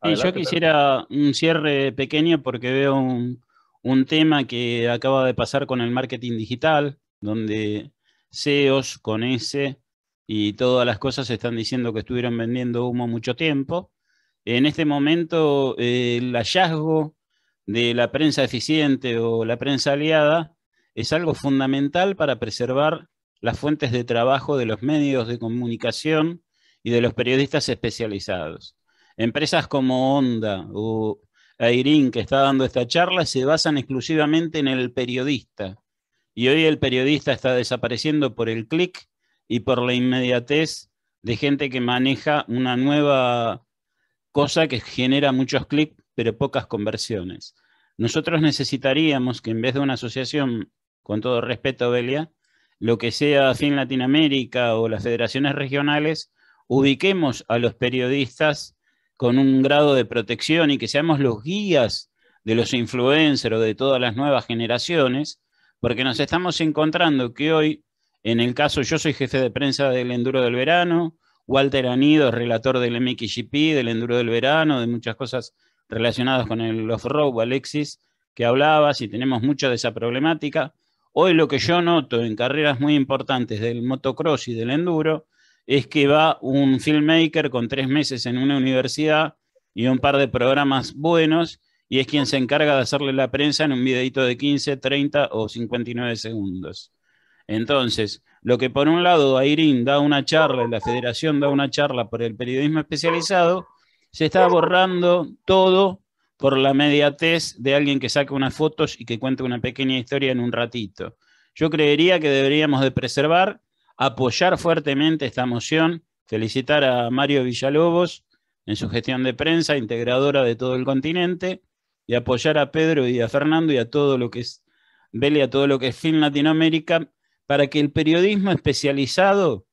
Sí, yo quisiera un cierre pequeño porque veo un tema que acaba de pasar con el marketing digital, donde CEOs con S y todas las cosas están diciendo que estuvieron vendiendo humo mucho tiempo. En este momento, el hallazgo de la prensa eficiente o la prensa aliada es algo fundamental para preservar las fuentes de trabajo de los medios de comunicación y de los periodistas especializados. Empresas como Honda o Airin, que está dando esta charla, se basan exclusivamente en el periodista. Y hoy el periodista está desapareciendo por el clic y por la inmediatez de gente que maneja una nueva cosa que genera muchos clics, pero pocas conversiones. Nosotros necesitaríamos que en vez de una asociación, con todo respeto, Belia, lo que sea FIN Latinoamérica o las federaciones regionales, ubiquemos a los periodistas con un grado de protección y que seamos los guías de los influencers o de todas las nuevas generaciones, porque nos estamos encontrando que hoy, en el caso, yo soy jefe de prensa del Enduro del Verano, Walter Anido, relator del MXGP, del Enduro del Verano, de muchas cosas relacionadas con el off-road, Alexis, que hablabas, y tenemos mucha de esa problemática. Hoy lo que yo noto en carreras muy importantes del motocross y del enduro es que va un filmmaker con 3 meses en una universidad y un par de programas buenos, y es quien se encarga de hacerle la prensa en un videito de 15, 30 o 59 segundos. Entonces, lo que por un lado Airin da una charla, la federación da una charla por el periodismo especializado, se está borrando todo por la mediatez de alguien que saca unas fotos y que cuenta una pequeña historia en un ratito. Yo creería que deberíamos de preservar, apoyar fuertemente esta moción, felicitar a Mario Villalobos en su gestión de prensa, integradora de todo el continente, y apoyar a Pedro y a Fernando y a todo lo que es Beli, a todo lo que es FIN Latinoamérica, para que el periodismo especializado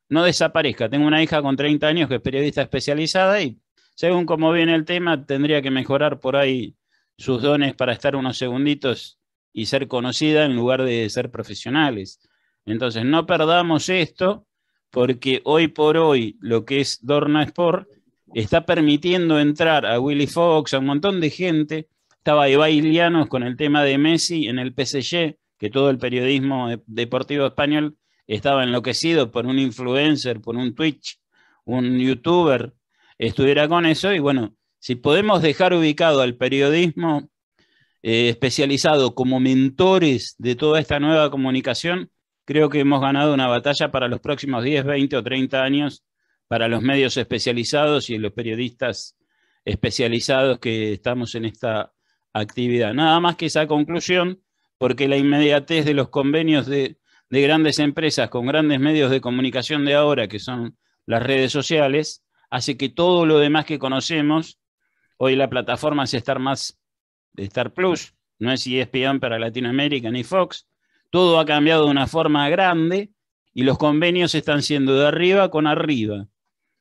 no desaparezca. Tengo una hija con 30 años que es periodista especializada y según cómo viene el tema tendría que mejorar por ahí sus dones para estar unos segunditos y ser conocida en lugar de ser profesionales. Entonces no perdamos esto, porque hoy por hoy lo que es Dorna Sport está permitiendo entrar a Willy Fox, a un montón de gente. Estaba Ibai Llanos con el tema de Messi en el PSG, que todo el periodismo deportivo español estaba enloquecido por un influencer, por un Twitch, un youtuber, estuviera con eso. Y bueno, si podemos dejar ubicado al periodismo especializado como mentores de toda esta nueva comunicación, creo que hemos ganado una batalla para los próximos 10, 20 o 30 años para los medios especializados y los periodistas especializados que estamos en esta actividad. Nada más que esa conclusión, porque la inmediatez de los convenios de grandes empresas con grandes medios de comunicación de ahora, que son las redes sociales, hace que todo lo demás que conocemos, hoy la plataforma es Star Plus, no es ESPN para Latinoamérica ni Fox, todo ha cambiado de una forma grande y los convenios están siendo de arriba con arriba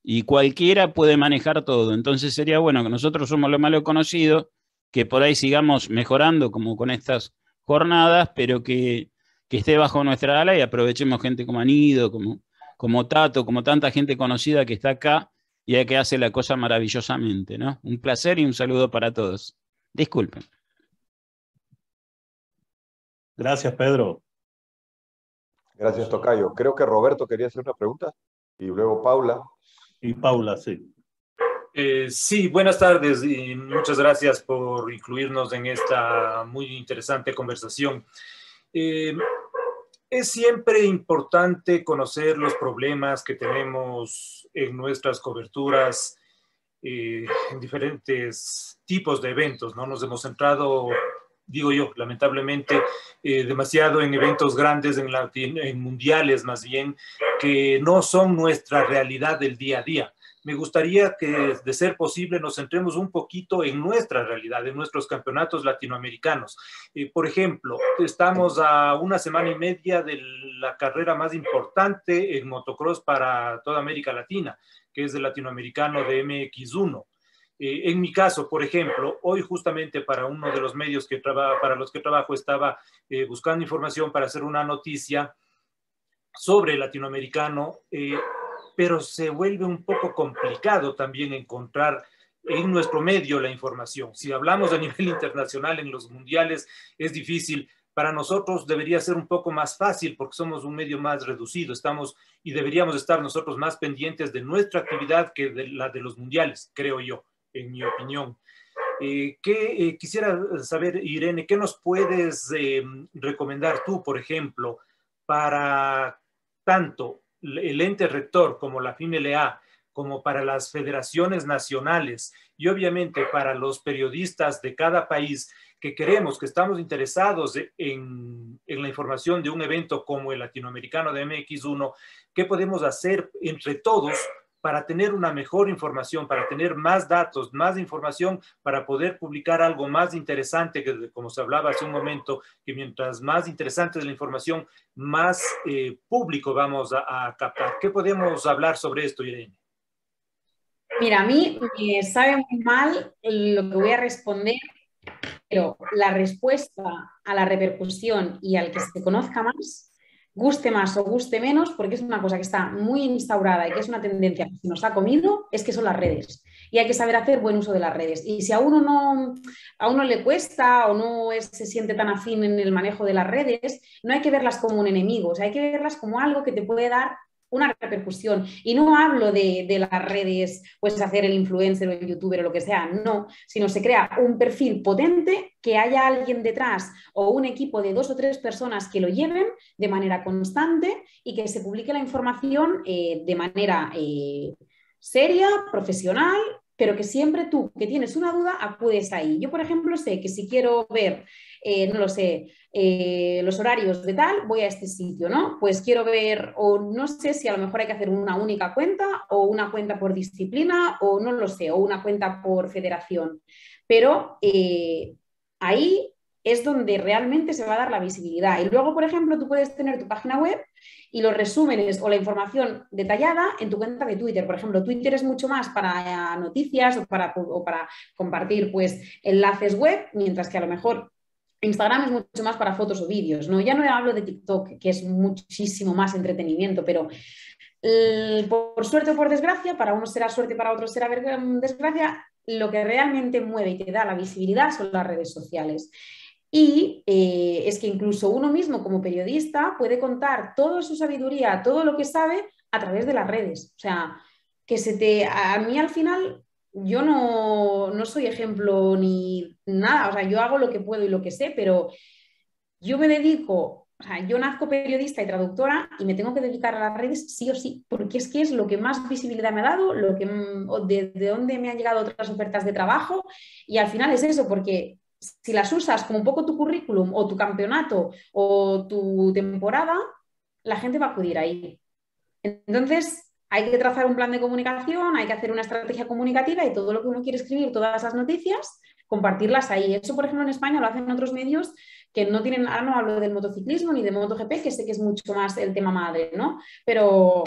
y cualquiera puede manejar todo. Entonces sería bueno que nosotros somos lo malo conocido, que por ahí sigamos mejorando como con estas jornadas, pero que esté bajo nuestra ala y aprovechemos gente como Anido, como Tato, como tanta gente conocida que está acá y que hace la cosa maravillosamente, ¿no? Un placer y un saludo para todos. Disculpen. Gracias, Pedro. Gracias, Tocayo. Creo que Roberto quería hacer una pregunta y luego Paula. Y Paula, sí. Sí, buenas tardes y muchas gracias por incluirnos en esta muy interesante conversación. Es siempre importante conocer los problemas que tenemos en nuestras coberturas en diferentes tipos de eventos, ¿no? Nos hemos centrado, digo yo, lamentablemente, demasiado en eventos grandes, en mundiales más bien, que no son nuestra realidad del día a día. Me gustaría que, de ser posible, nos centremos un poquito en nuestra realidad, en nuestros campeonatos latinoamericanos. Por ejemplo, estamos a 1 semana y media de la carrera más importante en motocross para toda América Latina, que es el latinoamericano de MX1. En mi caso, por ejemplo, hoy justamente para uno de los medios para los que trabajo estaba buscando información para hacer una noticia sobre el latinoamericano, pero se vuelve un poco complicado también encontrar en nuestro medio la información. Si hablamos a nivel internacional en los mundiales es difícil. Para nosotros debería ser un poco más fácil porque somos un medio más reducido, y deberíamos estar nosotros más pendientes de nuestra actividad que de la de los mundiales, creo yo, en mi opinión. Quisiera saber, Irene, ¿qué nos puedes recomendar tú, por ejemplo, para tanto el ente rector como la FIMLA, como para las federaciones nacionales y obviamente para los periodistas de cada país que estamos interesados en la información de un evento como el latinoamericano de MX1, ¿qué podemos hacer entre todos para tener una mejor información, para tener más datos, más información, para poder publicar algo más interesante, que como se hablaba hace un momento, que mientras más interesante es la información, más público vamos a captar? ¿Qué podemos hablar sobre esto, Irene? Mira, a mí me sabe muy mal lo que voy a responder, pero la respuesta a la repercusión y al que se conozca más o guste menos, porque es una cosa que está muy instaurada y que es una tendencia que se nos ha comido, es que son las redes. Y hay que saber hacer buen uso de las redes. Y si a uno le cuesta o no se siente tan afín en el manejo de las redes, no hay que verlas como un enemigo, o sea, hay que verlas como algo que te puede dar una repercusión. Y no hablo de las redes, pues hacer el influencer o el youtuber o lo que sea, no, sino se crea un perfil potente, que haya alguien detrás o un equipo de 2 o 3 personas que lo lleven de manera constante y que se publique la información de manera seria, profesional, pero que siempre tú, que tienes una duda, acudes ahí. Yo, por ejemplo, sé que si quiero ver, no lo sé, los horarios de tal, voy a este sitio, ¿no? Pues quiero ver, o no sé si a lo mejor hay que hacer una única cuenta o una cuenta por disciplina, o no lo sé, o una cuenta por federación. Pero ahí es donde realmente se va a dar la visibilidad. Y luego, por ejemplo, tú puedes tener tu página web y los resúmenes o la información detallada en tu cuenta de Twitter. Por ejemplo, Twitter es mucho más para noticias o para compartir pues, enlaces web, mientras que a lo mejor Instagram es mucho más para fotos o vídeos, ¿no? Ya no hablo de TikTok, que es muchísimo más entretenimiento, pero por suerte o por desgracia, para unos será suerte, para otros será desgracia, lo que realmente mueve y te da la visibilidad son las redes sociales. Y es que incluso uno mismo como periodista puede contar toda su sabiduría, todo lo que sabe a través de las redes. O sea, a mí al final yo no soy ejemplo ni nada, o sea, yo hago lo que puedo y lo que sé, pero yo me dedico, o sea, yo nazco periodista y traductora y me tengo que dedicar a las redes sí o sí, porque es que es lo que más visibilidad me ha dado, de dónde me han llegado otras ofertas de trabajo, y al final es eso, porque si las usas como un poco tu currículum o tu campeonato o tu temporada, la gente va a acudir ahí. Entonces, hay que trazar un plan de comunicación, hay que hacer una estrategia comunicativa y todo lo que uno quiere escribir, todas esas noticias, compartirlas ahí. Eso, por ejemplo, en España lo hacen otros medios que no tienen, ahora no hablo del motociclismo ni de MotoGP, que sé que es mucho más el tema madre, ¿no? Pero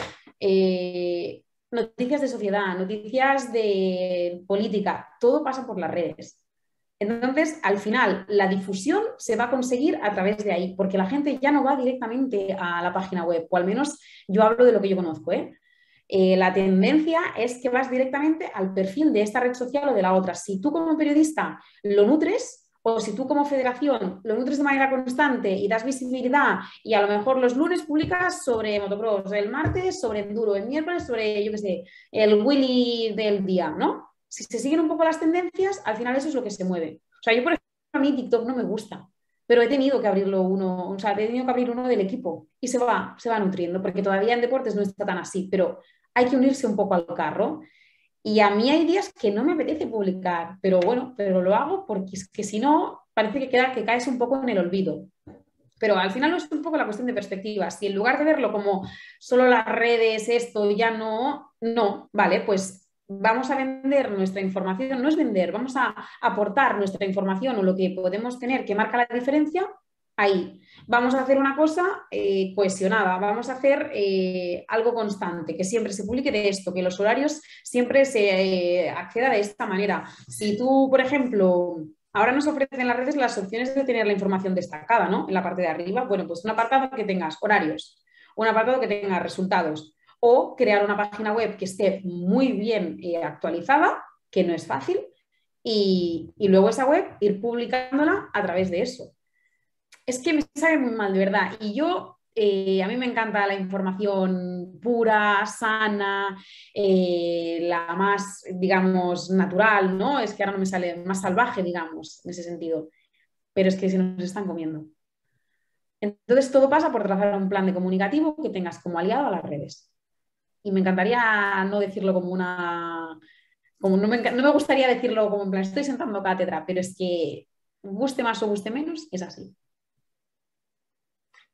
noticias de sociedad, noticias de política, todo pasa por las redes. Entonces, al final, la difusión se va a conseguir a través de ahí, porque la gente ya no va directamente a la página web, o al menos yo hablo de lo que yo conozco, ¿eh? La tendencia es que vas directamente al perfil de esta red social o de la otra. Si tú como periodista lo nutres, o si tú como federación lo nutres de manera constante y das visibilidad, y a lo mejor los lunes publicas sobre motocross, el martes sobre enduro, el miércoles sobre, yo qué sé, el Willy del día, ¿no? Si se siguen un poco las tendencias, al final eso es lo que se mueve. O sea, yo, por ejemplo, a mí TikTok no me gusta, pero he tenido que abrirlo uno, o sea, he tenido que abrir uno del equipo y se va nutriendo, porque todavía en deportes no está tan así, pero hay que unirse un poco al carro. Y a mí hay días que no me apetece publicar, pero bueno, pero lo hago porque es que si no, parece que caes un poco en el olvido. Pero al final es un poco la cuestión de perspectiva. Si en lugar de verlo como solo las redes, esto ya no, vale, pues vamos a vender nuestra información, no es vender, vamos a aportar nuestra información o lo que podemos tener que marca la diferencia ahí. Vamos a hacer una cosa cohesionada, vamos a hacer algo constante, que siempre se publique de esto, que los horarios siempre se acceda de esta manera. Si tú, por ejemplo, ahora nos ofrecen las redes las opciones de tener la información destacada, ¿no? En la parte de arriba, bueno, pues un apartado que tengas horarios, un apartado que tenga resultados, o crear una página web que esté muy bien actualizada, que no es fácil, y luego esa web ir publicándola a través de eso. Es que me sabe muy mal, de verdad. Y yo, a mí me encanta la información pura, sana, la más, digamos, natural, ¿no? Es que ahora no me sale más salvaje, digamos, en ese sentido. Pero es que se nos están comiendo. Entonces, todo pasa por trazar un plan de comunicativo que tengas como aliado a las redes. Y me encantaría no decirlo como una... Como no me gustaría decirlo como en plan, estoy sentando cátedra, pero es que guste más o guste menos, es así.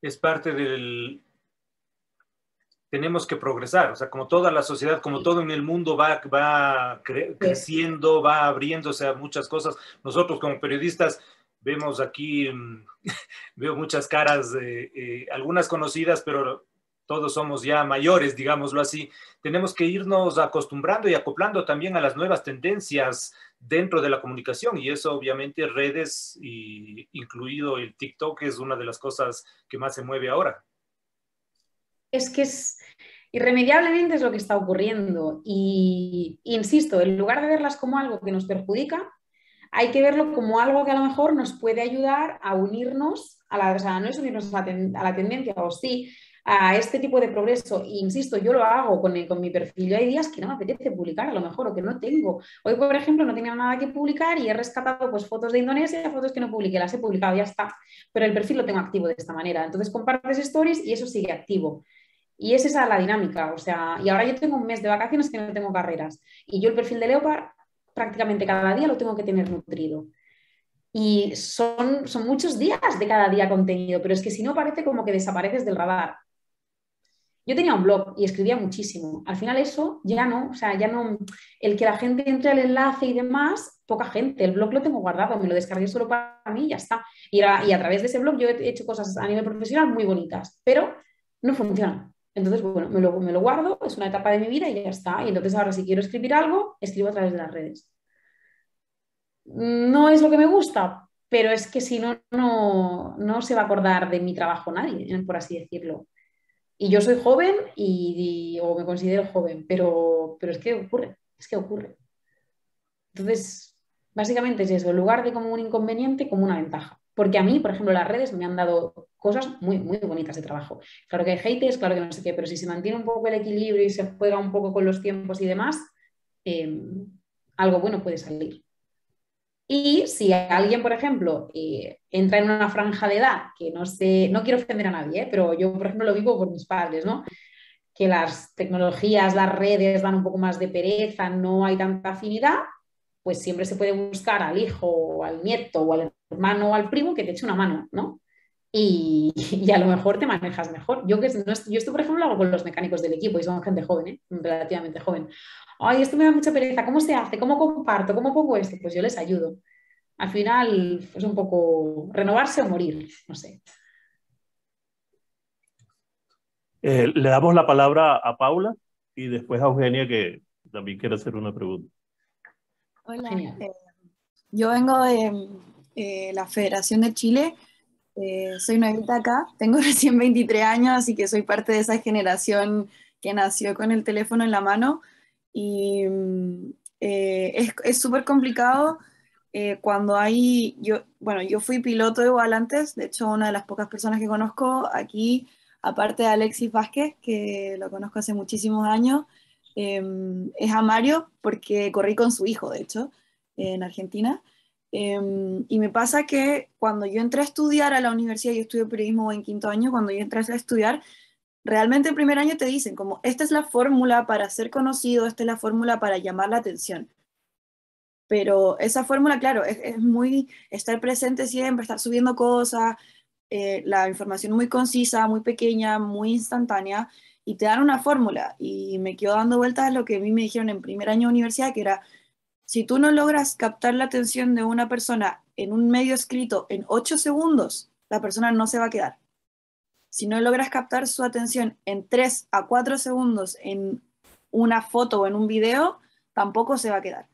Es parte del... Tenemos que progresar, o sea, como toda la sociedad, como todo en el mundo va creciendo, va abriéndose a muchas cosas. Nosotros como periodistas vemos aquí, veo muchas caras, algunas conocidas, pero todos somos ya mayores, digámoslo así. Tenemos que irnos acostumbrando y acoplando también a las nuevas tendencias dentro de la comunicación, y eso obviamente redes, y incluido el TikTok, es una de las cosas que más se mueve ahora. Es que irremediablemente es lo que está ocurriendo, y insisto, en lugar de verlas como algo que nos perjudica, hay que verlo como algo que a lo mejor nos puede ayudar a unirnos o sea, no es unirnos a la tendencia, o sí, a este tipo de progreso. E insisto, yo lo hago con mi perfil. Yo hay días que no me apetece publicar, a lo mejor, o que no tengo. Hoy, por ejemplo, no tenía nada que publicar y he rescatado pues, fotos de Indonesia, fotos que no publiqué, las he publicado, ya está. Pero el perfil lo tengo activo de esta manera. Entonces compartes stories y eso sigue activo. Y es esa la dinámica. O sea, y ahora yo tengo un mes de vacaciones que no tengo carreras. Y yo el perfil de Leopard prácticamente cada día lo tengo que tener nutrido. Y son muchos días de cada día contenido, pero es que si no parece como que desapareces del radar. Yo tenía un blog y escribía muchísimo. Al final eso ya no, o sea, ya no, el que la gente entre al enlace y demás, poca gente. El blog lo tengo guardado, me lo descargué solo para mí y ya está. Y a través de ese blog yo he hecho cosas a nivel profesional muy bonitas, pero no funciona. Entonces, bueno, me lo guardo, es una etapa de mi vida y ya está. Y entonces ahora si quiero escribir algo, escribo a través de las redes. No es lo que me gusta, pero es que si no, no se va a acordar de mi trabajo nadie, por así decirlo. Y yo soy joven o me considero joven, pero es que ocurre. Entonces, básicamente es eso, en lugar de como un inconveniente, como una ventaja. Porque a mí, por ejemplo, las redes me han dado cosas muy, muy bonitas de trabajo. Claro que hay haters, claro que no sé qué, pero si se mantiene un poco el equilibrio y se juega un poco con los tiempos y demás, algo bueno puede salir. Y si alguien, por ejemplo, entra en una franja de edad que no quiero ofender a nadie, pero yo, por ejemplo, lo vivo por mis padres, ¿no? Que las tecnologías, las redes dan un poco más de pereza, no hay tanta afinidad, pues siempre se puede buscar al hijo o al nieto o al hermano o al primo que te eche una mano, ¿no? Y a lo mejor te manejas mejor. Yo esto, por ejemplo, lo hago con los mecánicos del equipo y son gente joven, relativamente joven. Ay, esto me da mucha pereza, ¿cómo se hace? ¿Cómo comparto? ¿Cómo pongo esto? Pues yo les ayudo. Al final es un poco renovarse o morir, no sé. Le damos la palabra a Paula y después a Eugenia, que también quiere hacer una pregunta. Hola, yo vengo de la Federación de Chile, soy nuevita acá, tengo recién 23 años, así que soy parte de esa generación que nació con el teléfono en la mano, y es súper complicado cuando yo fui piloto igual antes, de hecho una de las pocas personas que conozco aquí, aparte de Alexis Vázquez, que lo conozco hace muchísimos años, es a Mario, porque corrí con su hijo, de hecho, en Argentina. Y me pasa que cuando yo entré a estudiar a la universidad, yo estudio periodismo en quinto año, cuando yo entré a estudiar, realmente el primer año te dicen como, esta es la fórmula para ser conocido, esta es la fórmula para llamar la atención. Pero esa fórmula, claro, es muy estar presente siempre, estar subiendo cosas, la información muy concisa, muy pequeña, muy instantánea, y te dan una fórmula. Y me quedo dando vueltas a lo que a mí me dijeron en primer año de universidad, que era, si tú no logras captar la atención de una persona en un medio escrito en 8 segundos, la persona no se va a quedar. Si no logras captar su atención en 3 a 4 segundos en una foto o en un video, tampoco se va a quedar.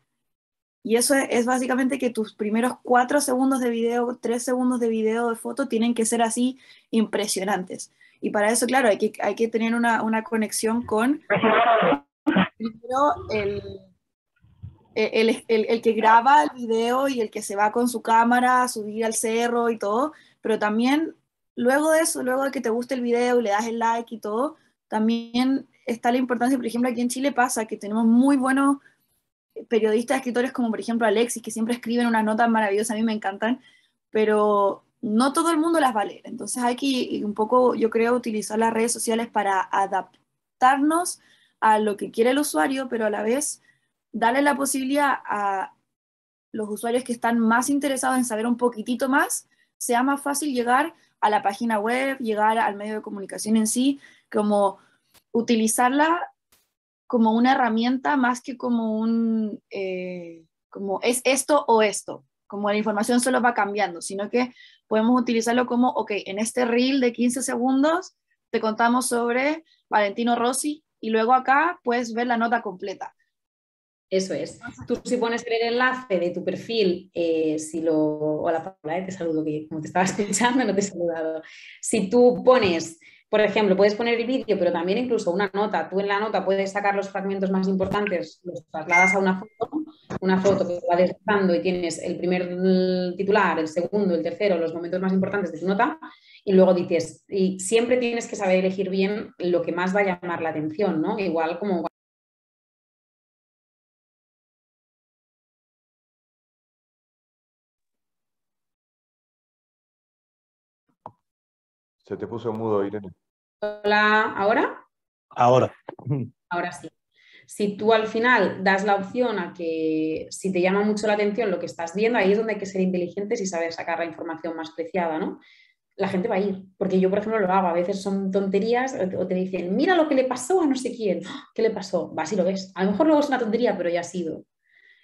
Y eso es básicamente que tus primeros 4 segundos de video, 3 segundos de video, de foto, tienen que ser así impresionantes. Y para eso, claro, hay que tener una conexión con primero el que graba el video y el que se va con su cámara a subir al cerro y todo, pero también luego de eso, luego de que te guste el video y le das el like y todo, también está la importancia, por ejemplo, aquí en Chile pasa que tenemos muy buenos periodistas, escritores como por ejemplo Alexis, que siempre escriben unas notas maravillosas, a mí me encantan, pero no todo el mundo las va a leer. Entonces hay que un poco, yo creo, utilizar las redes sociales para adaptarnos a lo que quiere el usuario, pero a la vez darle la posibilidad a los usuarios que están más interesados en saber un poquitito más, sea más fácil llegar a la página web, llegar al medio de comunicación en sí, como utilizarla como una herramienta más que como como es esto o esto, como la información solo va cambiando, sino que podemos utilizarlo como, ok, en este reel de 15 segundos te contamos sobre Valentino Rossi y luego acá puedes ver la nota completa. Eso es. Tú si pones el enlace de tu perfil, Hola Paula, te saludo, que como te estaba escuchando no te he saludado. Si tú pones, por ejemplo, puedes poner el vídeo, pero también incluso una nota. Tú en la nota puedes sacar los fragmentos más importantes, los trasladas a una foto que te va deslizando y tienes el primer titular, el segundo, el tercero, los momentos más importantes de tu nota, y luego dices, y siempre tienes que saber elegir bien lo que más va a llamar la atención, ¿no? Igual como... Se te puso mudo, Irene. Hola, ¿ahora? Ahora. Ahora sí. Si tú al final das la opción a que si te llama mucho la atención lo que estás viendo, ahí es donde hay que ser inteligentes y saber sacar la información más preciada, ¿no? La gente va a ir, porque yo, por ejemplo, lo hago. A veces son tonterías o te dicen, mira lo que le pasó a no sé quién. ¿Qué le pasó? Vas y lo ves. A lo mejor luego es una tontería, pero ya ha sido.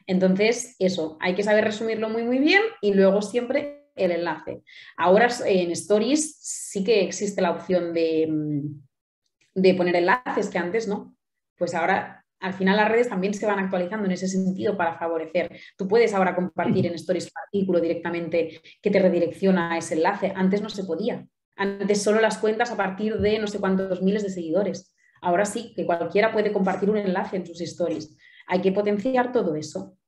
Entonces, eso, hay que saber resumirlo muy, muy bien y luego siempre el enlace. Ahora en Stories sí que existe la opción de poner enlaces, que antes no. Pues ahora, al final, las redes también se van actualizando en ese sentido para favorecer. Tú puedes ahora compartir en Stories un artículo directamente que te redirecciona a ese enlace. Antes no se podía. Antes solo las cuentas a partir de no sé cuántos miles de seguidores. Ahora sí, que cualquiera puede compartir un enlace en sus stories. Hay que potenciar todo eso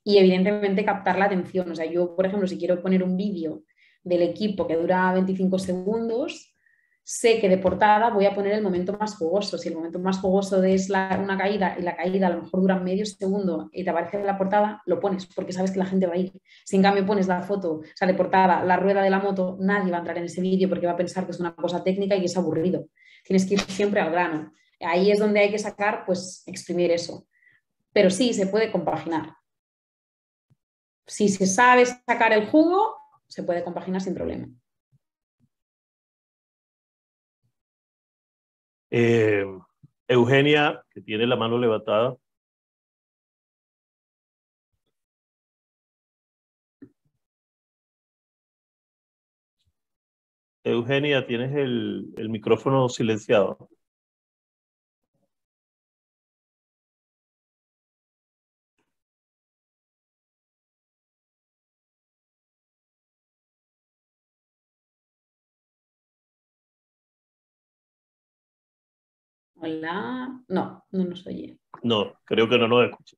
y evidentemente captar la atención. O sea, yo, por ejemplo, si quiero poner un vídeo del equipo que dura 25 segundos, sé que de portada voy a poner el momento más jugoso. Si el momento más jugoso es una caída y la caída a lo mejor dura medio segundo y te aparece en la portada, lo pones porque sabes que la gente va a ir. Si en cambio pones la foto, o sea, de portada, la rueda de la moto, nadie va a entrar en ese vídeo porque va a pensar que es una cosa técnica y que es aburrido. Tienes que ir siempre al grano. Ahí es donde hay que sacar, pues, exprimir eso. Pero sí, se puede compaginar. Si se sabe sacar el jugo, se puede compaginar sin problema. Eugenia, que tiene la mano levantada. Eugenia, tienes el micrófono silenciado. Hola. No, no nos oye. No, creo que no nos escucha.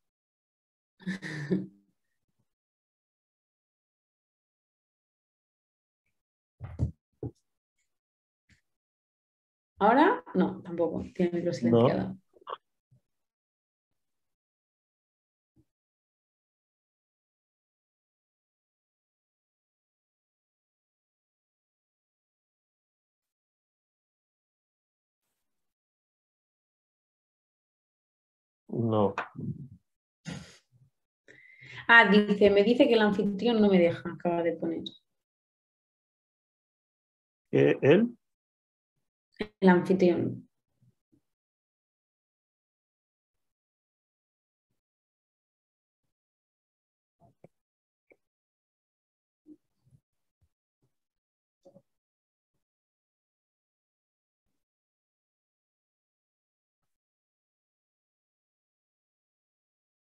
¿Ahora? No, tampoco. Tiene el micro silenciado. No. No. Ah, me dice que el anfitrión no me deja, acaba de poner. ¿Él? El anfitrión.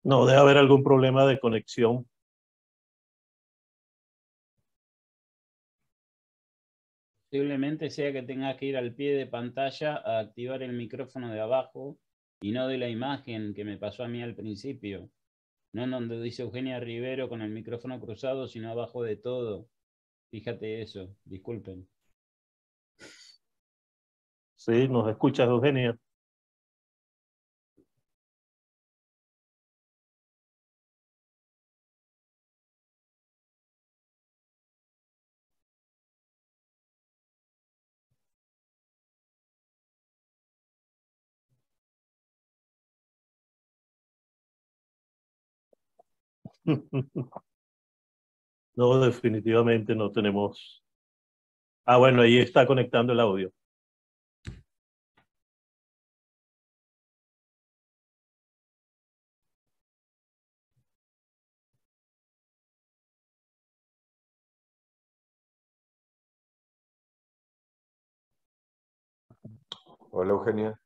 No, debe haber algún problema de conexión. Posiblemente sea que tengas que ir al pie de pantalla a activar el micrófono de abajo y no de la imagen que me pasó a mí al principio. No en donde dice Eugenia Rivero con el micrófono cruzado, sino abajo de todo. Fíjate eso, disculpen. Sí, nos escuchas, Eugenia. No, definitivamente no tenemos. Ah, bueno, ahí está conectando el audio. Hola, Eugenia.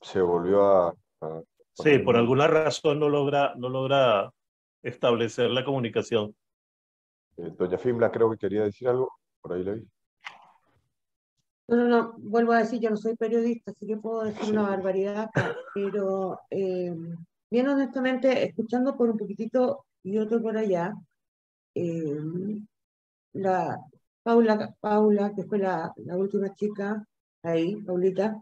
Se volvió a Sí, por alguna razón no logra establecer la comunicación. Doña Fimla creo que quería decir algo, por ahí la vi. No, vuelvo a decir, yo no soy periodista, así que puedo decir una barbaridad acá, pero bien honestamente, escuchando por un poquitito y otro por allá, la Paula, que fue la última chica ahí, Paulita,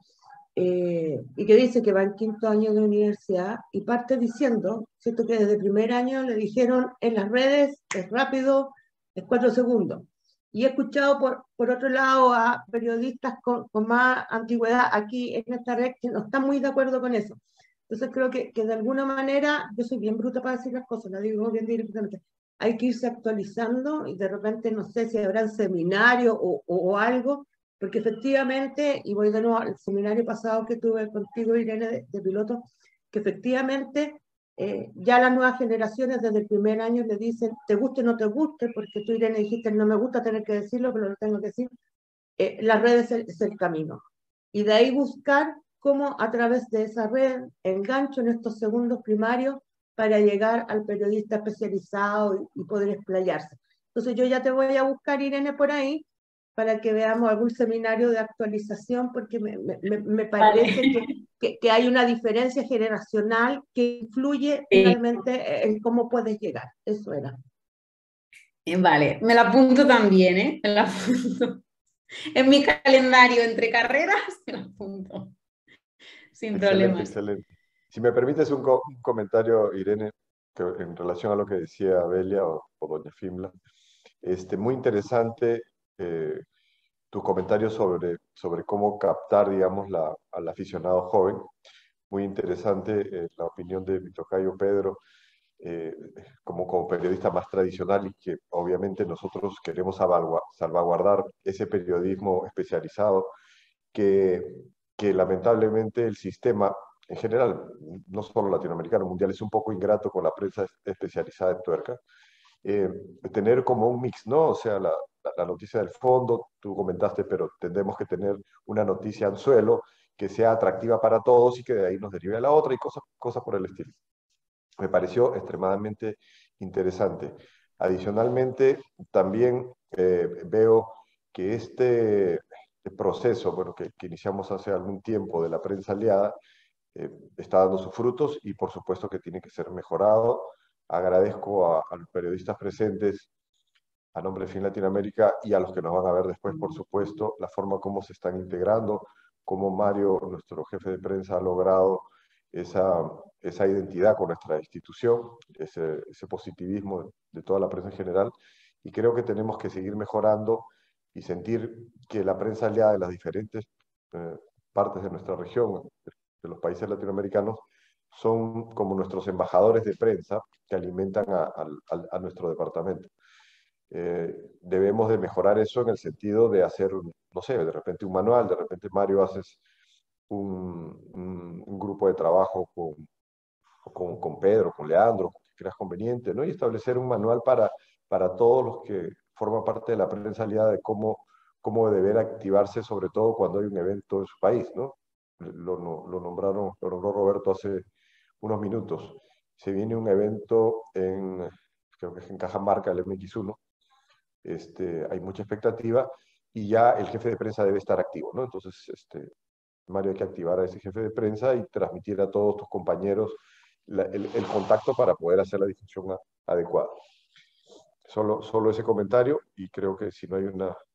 y que dice que va en 5º año de universidad y parte diciendo, ¿cierto? Que desde el primer año le dijeron en las redes, es rápido, es 4 segundos. Y he escuchado por otro lado a periodistas con más antigüedad aquí en esta red que no están muy de acuerdo con eso. Entonces creo que de alguna manera, yo soy bien bruta para decir las cosas, la digo bien directamente, hay que irse actualizando y de repente no sé si habrá seminario o algo, porque efectivamente, y voy de nuevo al seminario pasado que tuve contigo, Irene, de piloto, que efectivamente ya las nuevas generaciones desde el primer año le dicen, te guste o no te guste, porque tú, Irene, dijiste, no me gusta tener que decirlo, pero lo tengo que decir, las redes es el camino. Y de ahí buscar cómo a través de esa red engancho en estos segundos primarios para llegar al periodista especializado y poder explayarse. Entonces yo ya te voy a buscar, Irene, por ahí, para que veamos algún seminario de actualización, porque me parece que hay una diferencia generacional que influye finalmente en cómo puedes llegar. Eso era. Vale, me la apunto también, ¿eh? Me la apunto. En mi calendario entre carreras, me la apunto. Sin problemas. Excelente. Si me permites un comentario, Irene, que en relación a lo que decía Belia o doña Fimla, muy interesante tu comentario sobre cómo captar, digamos, al aficionado joven. Muy interesante la opinión de mi tocayo Pedro, como periodista más tradicional y que obviamente nosotros queremos salvaguardar ese periodismo especializado que, que lamentablemente el sistema en general, no solo latinoamericano, mundial, es un poco ingrato con la prensa especializada en tuerca. Tener como un mix, ¿no? O sea, la noticia del fondo, tú comentaste, pero tendremos que tener una noticia anzuelo que sea atractiva para todos y que de ahí nos derive a la otra y cosas por el estilo. Me pareció extremadamente interesante. Adicionalmente, también veo que este proceso, bueno, que iniciamos hace algún tiempo de la prensa aliada, está dando sus frutos y por supuesto que tiene que ser mejorado. Agradezco a los periodistas presentes a nombre de Fin Latinoamérica y a los que nos van a ver después, por supuesto, la forma como se están integrando, cómo Mario, nuestro jefe de prensa, ha logrado esa identidad con nuestra institución, ese positivismo de toda la prensa en general. Y creo que tenemos que seguir mejorando y sentir que la prensa aliada de las diferentes partes de nuestra región, de los países latinoamericanos, son como nuestros embajadores de prensa que alimentan a nuestro departamento. Debemos de mejorar eso en el sentido de hacer, no sé, de repente un manual, de repente Mario haces un grupo de trabajo con Pedro, con Leandro, que creas conveniente, ¿no? Y establecer un manual para todos los que forma parte de la prensa aliada de cómo deber activarse, sobre todo cuando hay un evento en su país, ¿no? Lo nombró Roberto hace unos minutos. Se viene un evento creo que es en Cajamarca, el MX1. Hay mucha expectativa y ya el jefe de prensa debe estar activo, ¿no? Entonces, Mario, hay que activar a ese jefe de prensa y transmitir a todos tus compañeros el contacto para poder hacer la difusión adecuada. Solo ese comentario, y creo que si no hay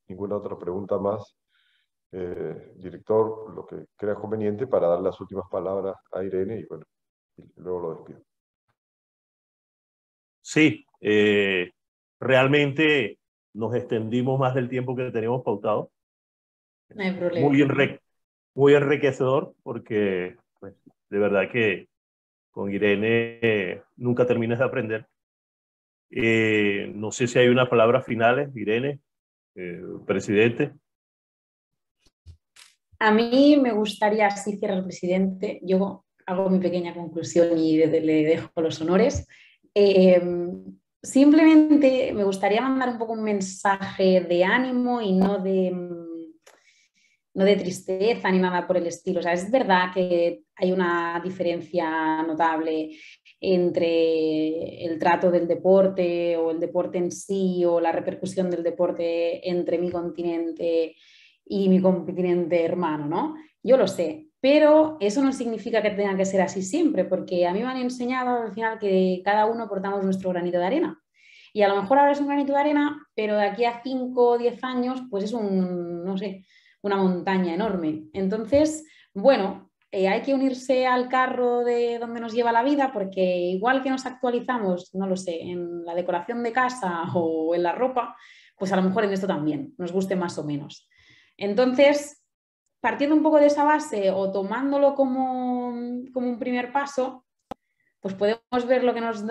ninguna otra pregunta más, director, lo que crea conveniente para dar las últimas palabras a Irene y bueno, y luego lo despido. Sí, realmente nos extendimos más del tiempo que teníamos pautado. No hay problema. Muy enriquecedor porque pues, de verdad que con Irene nunca terminas de aprender. No sé si hay unas palabras finales, Irene, presidente. A mí me gustaría, si cierra el presidente, yo hago mi pequeña conclusión y le dejo los honores. Simplemente me gustaría mandar un poco un mensaje de ánimo y no de tristeza ni nada por el estilo. O sea, es verdad que hay una diferencia notable entre el trato del deporte o el deporte en sí o la repercusión del deporte entre mi continente y mi continente hermano, ¿no? Yo lo sé, pero eso no significa que tenga que ser así siempre, porque a mí me han enseñado al final que cada uno aportamos nuestro granito de arena. Y a lo mejor ahora es un granito de arena, pero de aquí a 5 o 10 años, pues es no sé, una montaña enorme. Entonces, bueno, hay que unirse al carro de donde nos lleva la vida, porque igual que nos actualizamos, no lo sé, en la decoración de casa o en la ropa, pues a lo mejor en esto también, nos guste más o menos. Entonces, partiendo un poco de esa base o tomándolo como un primer paso, pues podemos ver lo que nos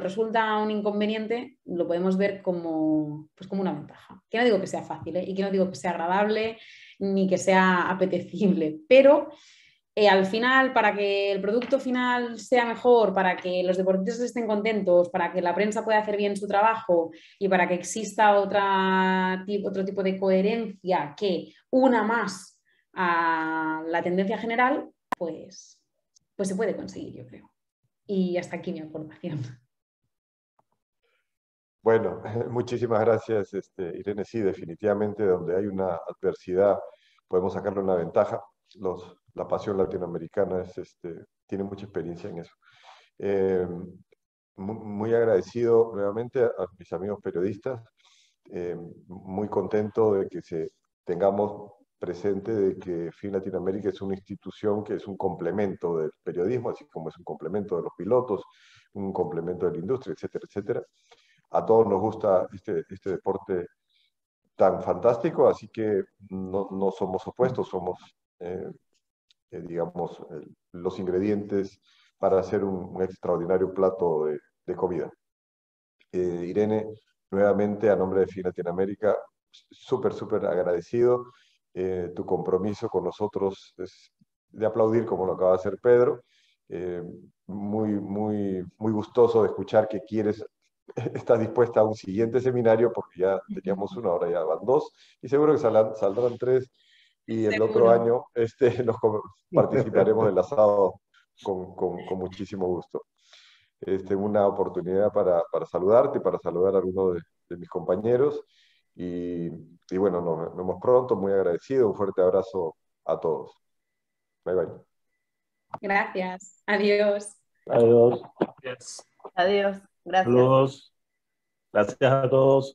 resulta un inconveniente, lo podemos ver como una ventaja. Que no digo que sea fácil, y que no digo que sea agradable, ni que sea apetecible, pero al final, para que el producto final sea mejor, para que los deportistas estén contentos, para que la prensa pueda hacer bien su trabajo y para que exista otro tipo de coherencia que una más a la tendencia general, pues se puede conseguir, yo creo. Y hasta aquí mi aportación. Bueno, muchísimas gracias, Irene. Sí, definitivamente donde hay una adversidad podemos sacarle una ventaja. La pasión latinoamericana tiene mucha experiencia en eso. Muy agradecido nuevamente a mis amigos periodistas. Muy contento de que tengamos presente de que FIN Latinoamérica es una institución que es un complemento del periodismo, así como es un complemento de los pilotos, un complemento de la industria, etcétera, etcétera. A todos nos gusta este deporte tan fantástico, así que no somos opuestos, somos, digamos, los ingredientes para hacer un extraordinario plato de comida. Irene, nuevamente a nombre de FIN Latinoamérica, súper agradecido. Tu compromiso con nosotros es de aplaudir, como lo acaba de hacer Pedro. Muy gustoso de escuchar que estás dispuesta a un siguiente seminario, porque ya teníamos uno, ahora ya van 2, y seguro que saldrán 3, y el otro año participaremos del asado con muchísimo gusto. Una oportunidad para saludarte y para saludar a algunos de mis compañeros, y bueno, nos vemos pronto, muy agradecido, un fuerte abrazo a todos. Bye bye. Gracias, adiós. Adiós. Yes. Adiós, gracias. Saludos. Gracias a todos.